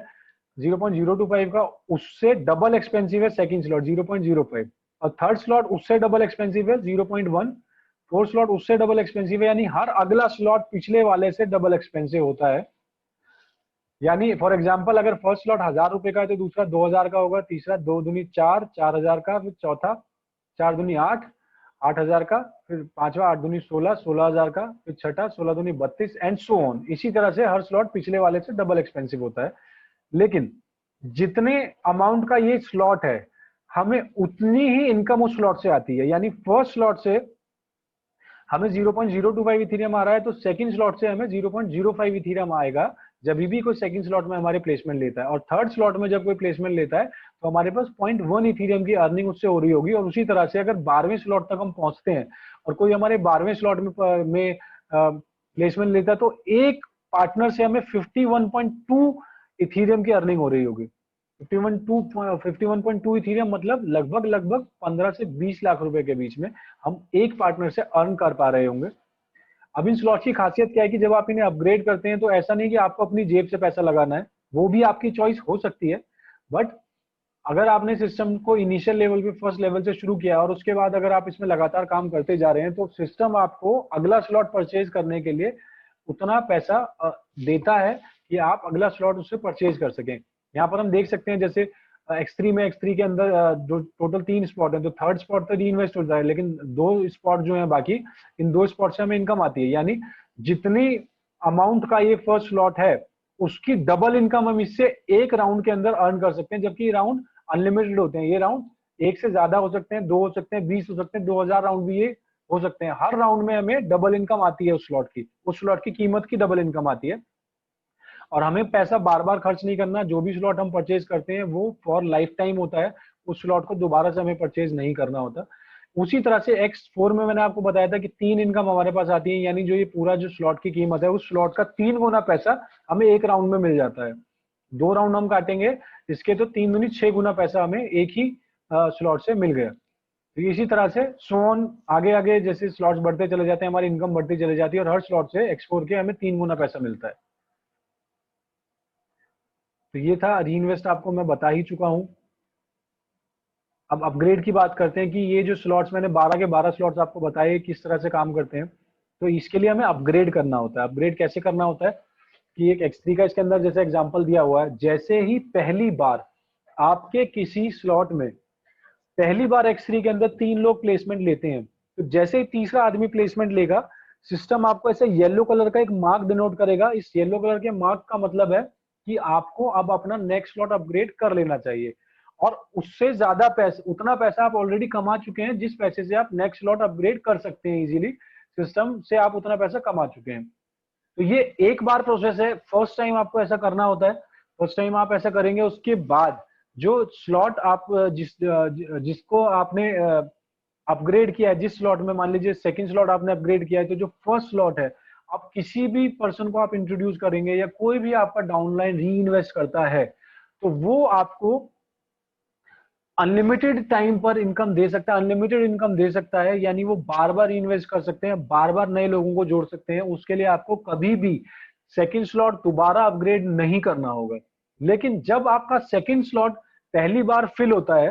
0.025 का, उससे डबल एक्सपेंसिव है सेकंड स्लॉट 0.05, और थर्ड स्लॉट उससे डबल एक्सपेंसिव है 0.1, फोर्थ स्लॉट उससे डबल एक्सपेंसिव है। यानी हर अगला स्लॉट पिछले वाले से डबल एक्सपेंसिव होता है। यानी फॉर एग्जांपल अगर फर्स्ट स्लॉट 1000 रुपए का है तो दूसरा 2000 का होगा, तीसरा 2 दूनी 4, 4000 का, फिर चौथा 4 दूनी 8, 8000 का, फिर पांचवा 8 दूनी 16, 16000 का, फिर छठा 16 दूनी 32 एंड सो ऑन। इसी तरह से हर स्लॉट पिछले वाले से डबल एक्सपेंसिव होता है। लेकिन जितने अमाउंट का ये स्लॉट है, हमें उतनी ही इनकम उस स्लॉट से आती है। यानी फर्स्ट स्लॉट से हमें 0.025 इथेरियम आ रहा है तो सेकंड स्लॉट से हमें 0.05 इथेरियम आएगा जब भी कोई सेकंड स्लॉट में हमारे प्लेसमेंट लेता है। और थर्ड स्लॉट में जब कोई प्लेसमेंट लेता है तो हमारे पास 0.1 इथेरियम की अर्निंग उससे हो रही होगी। और उसी तरह से अगर 12वें स्लॉट तक हम पहुंचते हैं और कोई हमारे 12वें स्लॉट में प्लेसमेंट लेता है तो एक पार्टनर से हमें 51.2 इथेरियम की अर्निंग हो रही होगी। 51.2 इथेरियम मतलब लगभग 15 से 20 लाख रुपए के बीच में हम एक पार्टनर से अर्न कर पा रहे होंगे। अब इन स्लॉट की खासियत क्या है कि जब आप इन्हें अपग्रेड करते हैं तो ऐसा नहीं कि आपको अपनी जेब से पैसा लगाना है, वो भी आपकी चॉइस हो सकती है। बट अगर आपने सिस्टम को इनिशियल लेवल पे फर्स्ट लेवल से शुरू किया और उसके बाद अगर आप इसमें लगातार काम करते जा रहे हैं तो सिस्टम आपको अगला स्लॉट परचेज करने के लिए उतना पैसा देता है कि आप अगला स्लॉट उससे परचेज कर सकें। यहाँ पर हम देख सकते हैं जैसे X3 में, X3 के अंदर जो टोटल 3 स्पॉट है तो थर्ड स्पॉट तो री इन्वेस्ट होता है, लेकिन 2 स्पॉट जो है बाकी, इन 2 स्पॉट से हमें इनकम आती है। यानी जितनी अमाउंट का ये फर्स्ट स्लॉट है उसकी डबल इनकम हम इससे एक राउंड के अंदर अर्न कर सकते हैं। जबकि ये राउंड अनलिमिटेड होते हैं, ये राउंड एक से ज्यादा हो सकते हैं, 2 हो सकते हैं, 20 हो सकते हैं, 2000 राउंड भी ये हो सकते हैं। हर राउंड में हमें डबल इनकम आती है उस स्लॉट की, उस स्लॉट की कीमत की डबल इनकम आती है। और हमें पैसा बार बार खर्च नहीं करना, जो भी स्लॉट हम परचेज करते हैं वो फॉर लाइफ टाइम होता है, उस स्लॉट को दोबारा से हमें परचेज नहीं करना होता। उसी तरह से X4 में मैंने आपको बताया था कि 3 इनकम हमारे पास आती है। यानी जो ये पूरा जो स्लॉट की कीमत है उस स्लॉट का 3 गुना पैसा हमें एक राउंड में मिल जाता है। 2 राउंड हम काटेंगे इसके तो 3 दूनी 6 गुना पैसा हमें एक ही स्लॉट से मिल गया। तो इसी तरह से सोन आगे आगे जैसे स्लॉट्स बढ़ते चले जाते हैं, हमारी इनकम बढ़ती चली जाती है, और हर स्लॉट से X4 के हमें 3 गुना पैसा मिलता है। तो ये था री इन्वेस्ट, आपको मैं बता ही चुका हूं। अब अपग्रेड की बात करते हैं कि ये जो स्लॉट्स मैंने 12 के 12 स्लॉट्स आपको बताए किस तरह से काम करते हैं। तो इसके लिए हमें अपग्रेड करना होता है। अपग्रेड कैसे करना होता है कि एक X3 का इसके अंदर जैसे एग्जांपल दिया हुआ है, जैसे ही पहली बार आपके किसी स्लॉट में पहली बार X3 के अंदर 3 लोग प्लेसमेंट लेते हैं, तो जैसे ही तीसरा आदमी प्लेसमेंट लेगा, सिस्टम आपको ऐसे येलो कलर का एक मार्क डिनोट करेगा। इस येलो कलर के मार्क का मतलब है कि आपको अब अपना नेक्स्ट स्लॉट अपग्रेड कर लेना चाहिए, और उससे ज्यादा पैसा, उतना पैसा आप ऑलरेडी कमा चुके हैं जिस पैसे से आप नेक्स्ट स्लॉट अपग्रेड कर सकते हैं इजीली। सिस्टम से आप उतना पैसा कमा चुके हैं। तो ये एक बार प्रोसेस है, फर्स्ट टाइम आपको ऐसा करना होता है। फर्स्ट टाइम आप ऐसा करेंगे, उसके बाद जो स्लॉट आप जिसको आपने अपग्रेड किया है, जिस स्लॉट में मान लीजिए सेकंड स्लॉट आपने अपग्रेड किया है, तो जो फर्स्ट स्लॉट है, आप किसी भी पर्सन को आप इंट्रोड्यूस करेंगे या कोई भी आपका डाउनलाइन री इन्वेस्ट करता है, तो वो आपको अनलिमिटेड टाइम पर इनकम दे सकता है, अनलिमिटेड इनकम दे सकता है। यानी वो बार बार इन्वेस्ट कर सकते हैं, बार बार नए लोगों को जोड़ सकते हैं। उसके लिए आपको कभी भी सेकंड स्लॉट दोबारा अपग्रेड नहीं करना होगा। लेकिन जब आपका सेकंड स्लॉट पहली बार फिल होता है,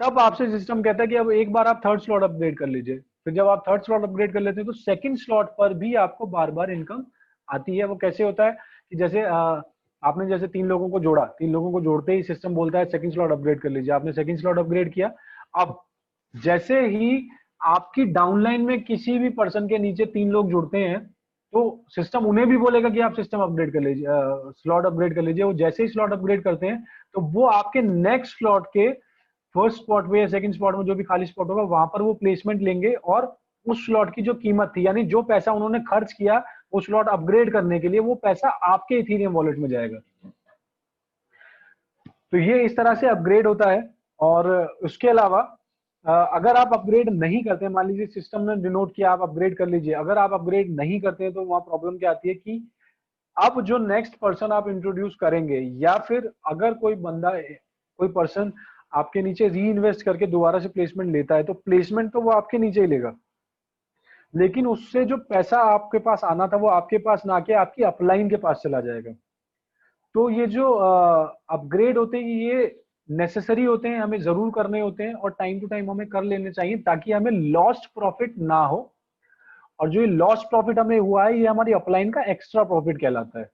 तब आपसे सिस्टम कहता है कि अब एक बार आप थर्ड स्लॉट अपग्रेड कर लीजिए। फिर जब आप थर्ड स्लॉट अपग्रेड कर लेते हैं, तो सेकंड स्लॉट पर भी आपको बार बार इनकम आती है। वो कैसे होता है कि जैसे आपने जैसे 3 लोगों को जोड़ा, 3 लोगों को जोड़ते ही सिस्टम बोलता है सेकंड स्लॉट अपग्रेड कर लीजिए। आपने सेकंड स्लॉट अपग्रेड किया। अब जैसे ही आपकी डाउनलाइन में किसी भी पर्सन के नीचे 3 लोग जुड़ते हैं, तो सिस्टम उन्हें भी बोलेगा कि आप सिस्टम अपग्रेड कर लीजिए, स्लॉट अपग्रेड कर लीजिए। वो जैसे ही स्लॉट अपग्रेड करते हैं, तो वो आपके नेक्स्ट स्लॉट के फर्स्ट स्पॉट में या सेकंड स्पॉट में जो भी खाली स्पॉट होगा, वहां पर वो प्लेसमेंट लेंगे, और उस स्लॉट की जो कीमत थी, यानी जो पैसा उन्होंने खर्च किया वो स्लॉट अपग्रेड करने के लिए, वो पैसा आपके इथेरियम वॉलेट में जाएगा। तो ये इस तरह से अपग्रेड होता है। और उसके अलावा अगर आप अपग्रेड नहीं करते, मान लीजिए सिस्टम ने डिनोट किया आप अपग्रेड कर लीजिए, अगर आप अपग्रेड नहीं करते हैं, तो वहां प्रॉब्लम क्या आती है कि अब जो नेक्स्ट पर्सन आप इंट्रोड्यूस करेंगे, या फिर अगर कोई बंदा, कोई पर्सन आपके नीचे री इन्वेस्ट करके दोबारा से प्लेसमेंट लेता है, तो प्लेसमेंट तो वो आपके नीचे ही लेगा, लेकिन उससे जो पैसा आपके पास आना था वो आपके पास ना आके आपकी अपलाइन के पास चला जाएगा। तो ये जो अपग्रेड होते हैं, ये नेसेसरी होते हैं, हमें जरूर करने होते हैं, और टाइम टू टाइम हमें कर लेने चाहिए, ताकि हमें लॉस्ट प्रॉफिट ना हो। और जो ये लॉस्ट प्रॉफिट हमें हुआ है, ये हमारी अपलाइन का एक्स्ट्रा प्रॉफिट कहलाता है,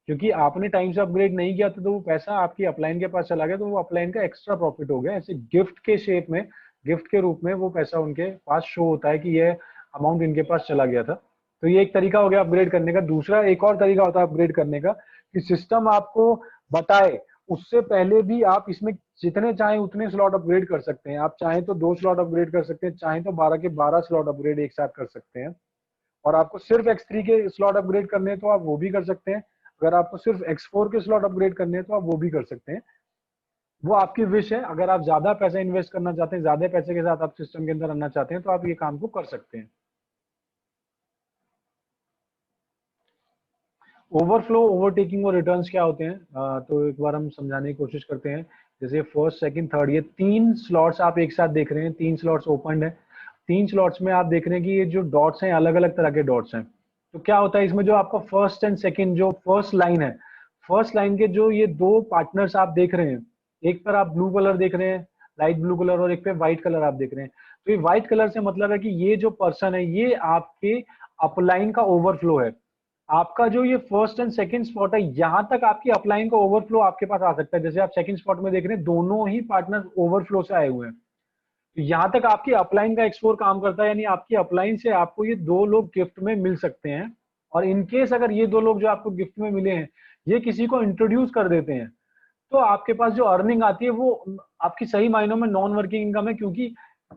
क्योंकि आपने टाइम से अपग्रेड नहीं किया था, तो वो पैसा आपकी अपलाइन के पास चला गया, तो वो अपलाइन का एक्स्ट्रा प्रॉफिट हो गया। ऐसे गिफ्ट के शेप में, गिफ्ट के रूप में वो पैसा उनके पास शो होता है कि ये अमाउंट इनके पास चला गया था। तो ये एक तरीका हो गया अपग्रेड करने का। दूसरा एक और तरीका होता है अपग्रेड करने का, कि सिस्टम आपको बताए उससे पहले भी आप इसमें जितने चाहें उतने स्लॉट अपग्रेड कर सकते हैं। आप चाहें तो 2 स्लॉट अपग्रेड कर सकते हैं, चाहें तो 12 के 12 स्लॉट अपग्रेड एक साथ कर सकते हैं। और आपको सिर्फ X3 के स्लॉट अपग्रेड करने हैं तो आप वो भी कर सकते हैं। अगर आपको सिर्फ X4 के स्लॉट अपग्रेड करने हैं तो आप वो भी कर सकते हैं। वो आपकी विश है। अगर आप ज्यादा पैसा इन्वेस्ट करना चाहते हैं, ज्यादा पैसे के साथ आप सिस्टम के अंदर आना चाहते हैं, तो आप ये काम को कर सकते हैं। ओवरफ्लो, ओवरटेकिंग और रिटर्न्स क्या होते हैं, तो एक बार हम समझाने की कोशिश करते हैं। जैसे फर्स्ट, सेकंड, थर्ड, ये 3 स्लॉट्स आप एक साथ देख रहे हैं, 3 स्लॉट्स ओपन है। 3 स्लॉट्स में आप देख रहे हैं कि ये जो डॉट्स हैं अलग अलग तरह के डॉट्स हैं। तो क्या होता है इसमें, जो आपका फर्स्ट एंड सेकंड जो फर्स्ट लाइन है, फर्स्ट लाइन के जो ये 2 पार्टनर्स आप देख रहे हैं, एक पर आप ब्लू कलर देख रहे हैं, लाइट ब्लू कलर, और एक पे व्हाइट कलर आप देख रहे हैं। तो ये व्हाइट कलर से मतलब है कि ये जो पर्सन है, ये आपके अपलाइन का ओवरफ्लो है। आपका जो ये फर्स्ट एंड सेकंड स्पॉट है, यहां तक आपकी अपलाइन का ओवरफ्लो आपके पास आ सकता है। जैसे आप सेकंड स्पॉट में देख रहे हैं, दोनों ही पार्टनर ओवरफ्लो से आए हुए हैं। तो यहां तक आपकी अपलाइन का X4 काम करता है, यानी आपकी अपलाइन से आपको ये 2 लोग गिफ्ट में मिल सकते हैं। और इनकेस अगर ये 2 लोग जो आपको गिफ्ट में मिले हैं, ये किसी को इंट्रोड्यूस कर देते हैं, तो आपके पास जो अर्निंग आती है वो आपकी सही मायनों में नॉन वर्किंग इनकम है। क्योंकि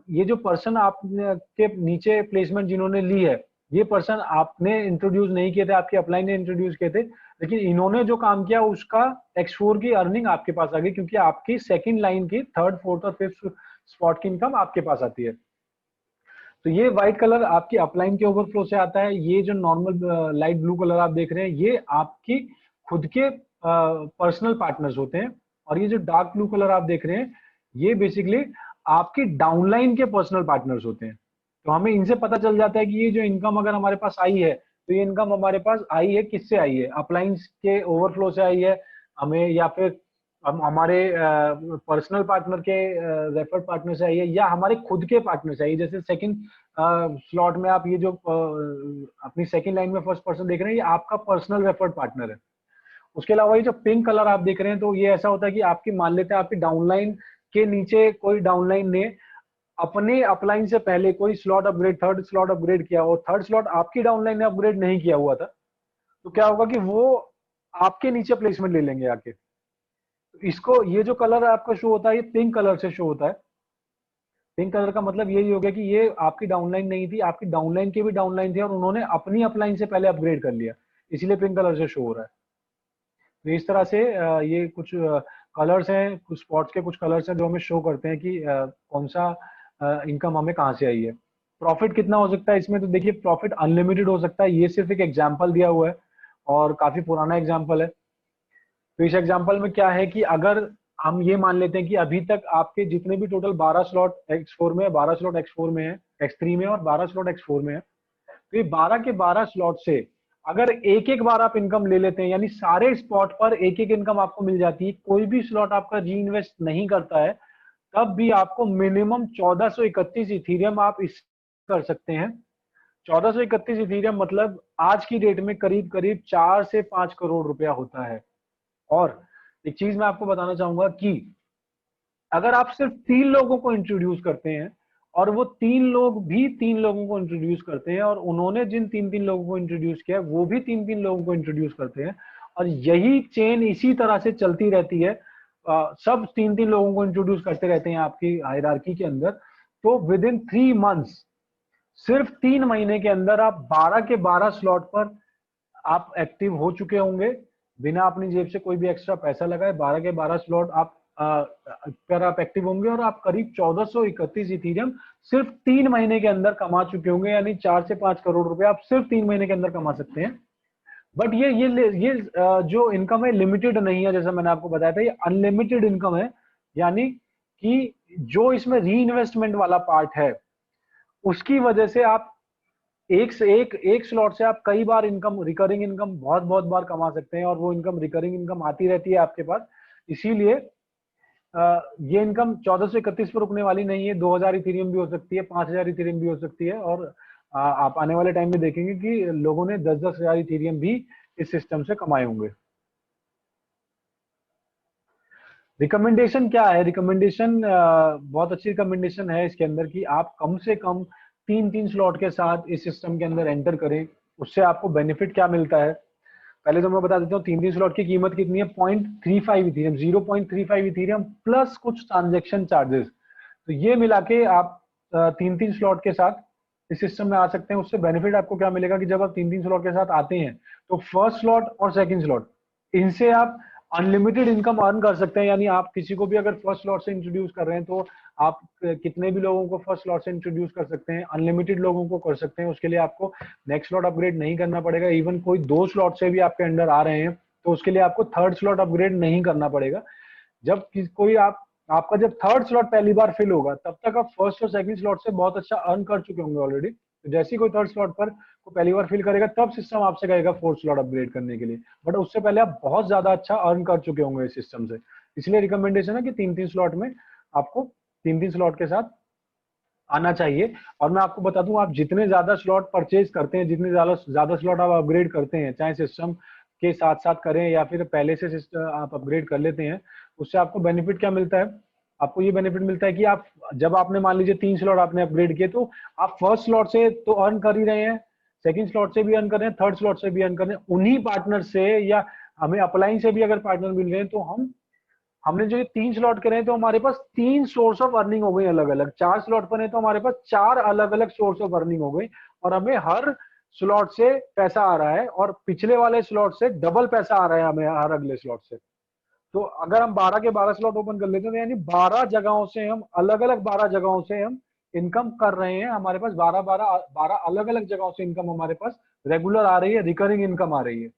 ये जो पर्सन आपके नीचे प्लेसमेंट जिन्होंने ली है, ये पर्सन आपने इंट्रोड्यूस नहीं किए थे, आपकी अपलाइन ने इंट्रोड्यूस किए थे, लेकिन इन्होंने जो काम किया उसका X4 की अर्निंग आपके पास आ गई, क्योंकि आपकी सेकंड लाइन की थर्ड, फोर्थ और फिफ्थ स्पॉट की इनकम आपके पास आती है। तो ये व्हाइट कलर आपकी अपलाइन के ओवरफ्लो से आता है। ये जो नॉर्मल लाइट ब्लू कलर आप देख रहे हैं, ये आपकी खुद के पर्सनल पार्टनर्स होते हैं। और ये जो डार्क ब्लू कलर आप देख रहे हैं, ये बेसिकली आपकी डाउनलाइन के पर्सनल पार्टनर्स होते हैं। तो हमें इनसे पता चल जाता है कि ये जो इनकम अगर हमारे पास आई है, तो ये इनकम हमारे पास आई है किससे आई है, अपलाइंस के ओवरफ्लो से आई है हमें, या फिर हम हमारे पर्सनल पार्टनर के रेफर्ड पार्टनर से आई है, या हमारे खुद के पार्टनर से आई है। जैसे सेकंड स्लॉट में आप ये जो अपनी सेकंड लाइन में फर्स्ट पर्सन देख रहे हैं, ये आपका पर्सनल रेफर्ड पार्टनर है। उसके अलावा ये जो पिंक कलर आप देख रहे हैं, तो ये ऐसा होता है कि आपकी, मान लेते हैं आपकी डाउनलाइन के नीचे कोई डाउनलाइन ने अपने अपलाइन से पहले कोई slot upgrade, third slot upgrade किया, और थर्ड स्लॉट आपकी डाउनलाइन ने अपग्रेड नहीं किया हुआ था, तो क्या होगा कि वो आपके नीचे प्लेसमेंट ले लेंगे आके। तो इसको, ये जो कलर आपका शो होता है, ये पिंक कलर से शो होता है। पिंक कलर का मतलब यही हो गया कि ये आपकी डाउनलाइन नहीं थी, आपकी डाउनलाइन के भी डाउनलाइन थे और उन्होंने अपनी अपलाइन से पहले अपग्रेड कर लिया, इसलिए पिंक कलर से शो हो रहा है। तो इस तरह से ये कुछ कलर्स हैं, कुछ स्पॉट्स के कुछ कलर्स हैं जो हमें शो करते हैं कि कौन सा इनकम हमें कहाँ से आई है। प्रॉफिट कितना हो सकता है इसमें, तो देखिए प्रॉफिट अनलिमिटेड हो सकता है। ये सिर्फ एक एग्जाम्पल दिया हुआ है और काफी पुराना एग्जाम्पल है। तो इस एग्जाम्पल में क्या है कि अगर हम ये मान लेते हैं कि अभी तक आपके जितने भी टोटल 12 स्लॉट X4 में है, 12 स्लॉट X4 में है, X3 में है और 12 स्लॉट X4 में है, तो ये 12 के 12 स्लॉट से अगर एक एक बार आप इनकम ले लेते हैं, यानी सारे स्पॉट पर एक एक इनकम आपको मिल जाती है, कोई भी स्लॉट आपका री इन्वेस्ट नहीं करता है, तब भी आपको मिनिमम 1431 इथीरियम आप इस कर सकते हैं। 1431 इथीरियम मतलब आज की डेट में करीब करीब 4 से 5 करोड़ रुपया होता है। और एक चीज मैं आपको बताना चाहूंगा कि अगर आप सिर्फ 3 लोगों को इंट्रोड्यूस करते हैं और वो 3 लोग भी 3 लोगों को इंट्रोड्यूस करते हैं, और उन्होंने जिन 3 लोगों को इंट्रोड्यूस किया वो भी 3 लोगों को इंट्रोड्यूस करते हैं, और यही चेन इसी तरह से चलती रहती है, सब 3 लोगों को इंट्रोड्यूस करते रहते हैं आपकी हायरार्की के अंदर, तो विद इन 3 मंथ्स, सिर्फ 3 महीने के अंदर आप 12 के 12 स्लॉट पर आप एक्टिव हो चुके होंगे, बिना अपनी जेब से कोई भी एक्स्ट्रा पैसा लगाए। 12 के 12 स्लॉट आप पर आप एक्टिव होंगे और आप करीब 1431 इथीरियम सिर्फ 3 महीने के अंदर कमा चुके होंगे, यानी 4 से 5 करोड़ रुपए आप सिर्फ 3 महीने के अंदर कमा सकते हैं। बट ये जो इनकम है लिमिटेड नहीं है, जैसा मैंने आपको बताया था, ये अनलिमिटेड इनकम है। यानी कि जो इसमें री इन्वेस्टमेंट वाला पार्ट है, उसकी वजह से आप एक स्लॉट से आप कई बार इनकम, रिकरिंग इनकम बहुत बहुत बार कमा सकते हैं, और वो इनकम, रिकरिंग इनकम आती रहती है आपके पास। इसीलिए ये इनकम 1431 पर रुकने वाली नहीं है, 2000 इथेरियम भी हो सकती है, 5000 इथेरियम भी हो सकती है, और आप आने वाले टाइम में देखेंगे कि लोगों ने 10-10 हजार इथेरियम भी इस सिस्टम से कमाए होंगे। रिकमेंडेशन क्या है? रिकमेंडेशन बहुत अच्छी रिकमेंडेशन है इसके अंदर कि आप कम से कम 3 स्लॉट के साथ इस सिस्टम के अंदर एंटर करें। उससे आपको बेनिफिट क्या मिलता है, पहले तो मैं बता देता हूँ। 3 स्लॉट की कीमत कितनी है? 0.35 इथीरियम, 0.35 इथीरियम प्लस कुछ ट्रांजेक्शन चार्जेस। तो ये मिला के आप 3 स्लॉट के साथ इस सिस्टम में आ सकते हैं। उससे बेनिफिट आपको क्या मिलेगा कि जब आप 3 स्लॉट के साथ आते हैं, तो फर्स्ट स्लॉट और सेकंड स्लॉट, इनसे आप अनलिमिटेड इनकम अर्न कर सकते हैं। यानी आप किसी को भी अगर फर्स्ट स्लॉट से इंट्रोड्यूस कर रहे हैं, तो आप कितने भी लोगों को फर्स्ट स्लॉट से इंट्रोड्यूस कर सकते हैं, अनलिमिटेड लोगों को कर सकते हैं। उसके लिए आपको नेक्स्ट स्लॉट अपग्रेड नहीं करना पड़ेगा। इवन कोई 2 स्लॉट से भी आपके अंडर आ रहे हैं, तो उसके लिए आपको थर्ड स्लॉट अपग्रेड नहीं करना पड़ेगा। जब कोई आपका जब थर्ड स्लॉट पहली बार फिल होगा, तब तक आप फर्स्ट और सेकंड स्लॉट से बहुत अच्छा अर्न कर चुके होंगे ऑलरेडी। तो जैसे ही कोई थर्ड स्लॉट पर को पहली बार फिल करेगा, तब सिस्टम आपसे कहेगा फोर्थ स्लॉट अपग्रेड करने के लिए। बट उससे पहले आप बहुत ज्यादा अच्छा अर्न कर चुके होंगे इस सिस्टम से। इसलिए रिकमेंडेशन है कि 3 स्लॉट में आपको 3 स्लॉट के साथ आना चाहिए। और मैं आपको बता दूं, आप जितने ज्यादा स्लॉट परचेज करते हैं, जितने ज्यादा स्लॉट आप अपग्रेड करते हैं, चाहे सिस्टम के साथ साथ करें या फिर पहले से आप अपग्रेड कर लेते हैं, उससे आपको बेनिफिट क्या मिलता है? आपको ये बेनिफिट मिलता है कि आप, जब आपने मान लीजिए 3 स्लॉट आपने अपग्रेड किए, तो आप फर्स्ट स्लॉट से तो अर्न कर ही रहे हैं, सेकंड स्लॉट से भी अर्न कर रहे हैं, थर्ड स्लॉट से भी अर्न कर रहे हैं। उन्हीं पार्टनर से, या हमें अपलाइन से भी अगर पार्टनर मिल रहे हैं, तो हमने जो ये 3 स्लॉट करे हैं, तो हमारे पास 3 सोर्स ऑफ अर्निंग हो गई अलग अलग। 4 स्लॉट पर है तो हमारे पास 4 अलग अलग सोर्स ऑफ अर्निंग हो गई, और हमें हर स्लॉट से पैसा आ रहा है, और पिछले वाले स्लॉट से डबल पैसा आ रहा है हमें हर अगले स्लॉट से। तो अगर हम 12 के 12 स्लॉट ओपन कर लेते हैं, तो यानी 12 जगहों से हम, अलग अलग 12 जगहों से हम इनकम कर रहे हैं। हमारे पास 12 अलग अलग जगहों से इनकम हमारे पास रेगुलर आ रही है, रिकरिंग इनकम आ रही है।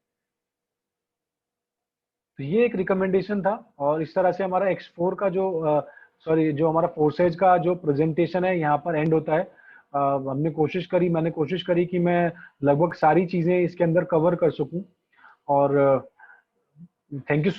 तो ये एक रिकमेंडेशन था, और इस तरह से हमारा X4 का जो सॉरी, जो हमारा फोर्सेज का जो प्रेजेंटेशन है यहाँ पर एंड होता है। मैंने कोशिश करी कि मैं लगभग सारी चीजें इसके अंदर कवर कर सकूं। और थैंक यू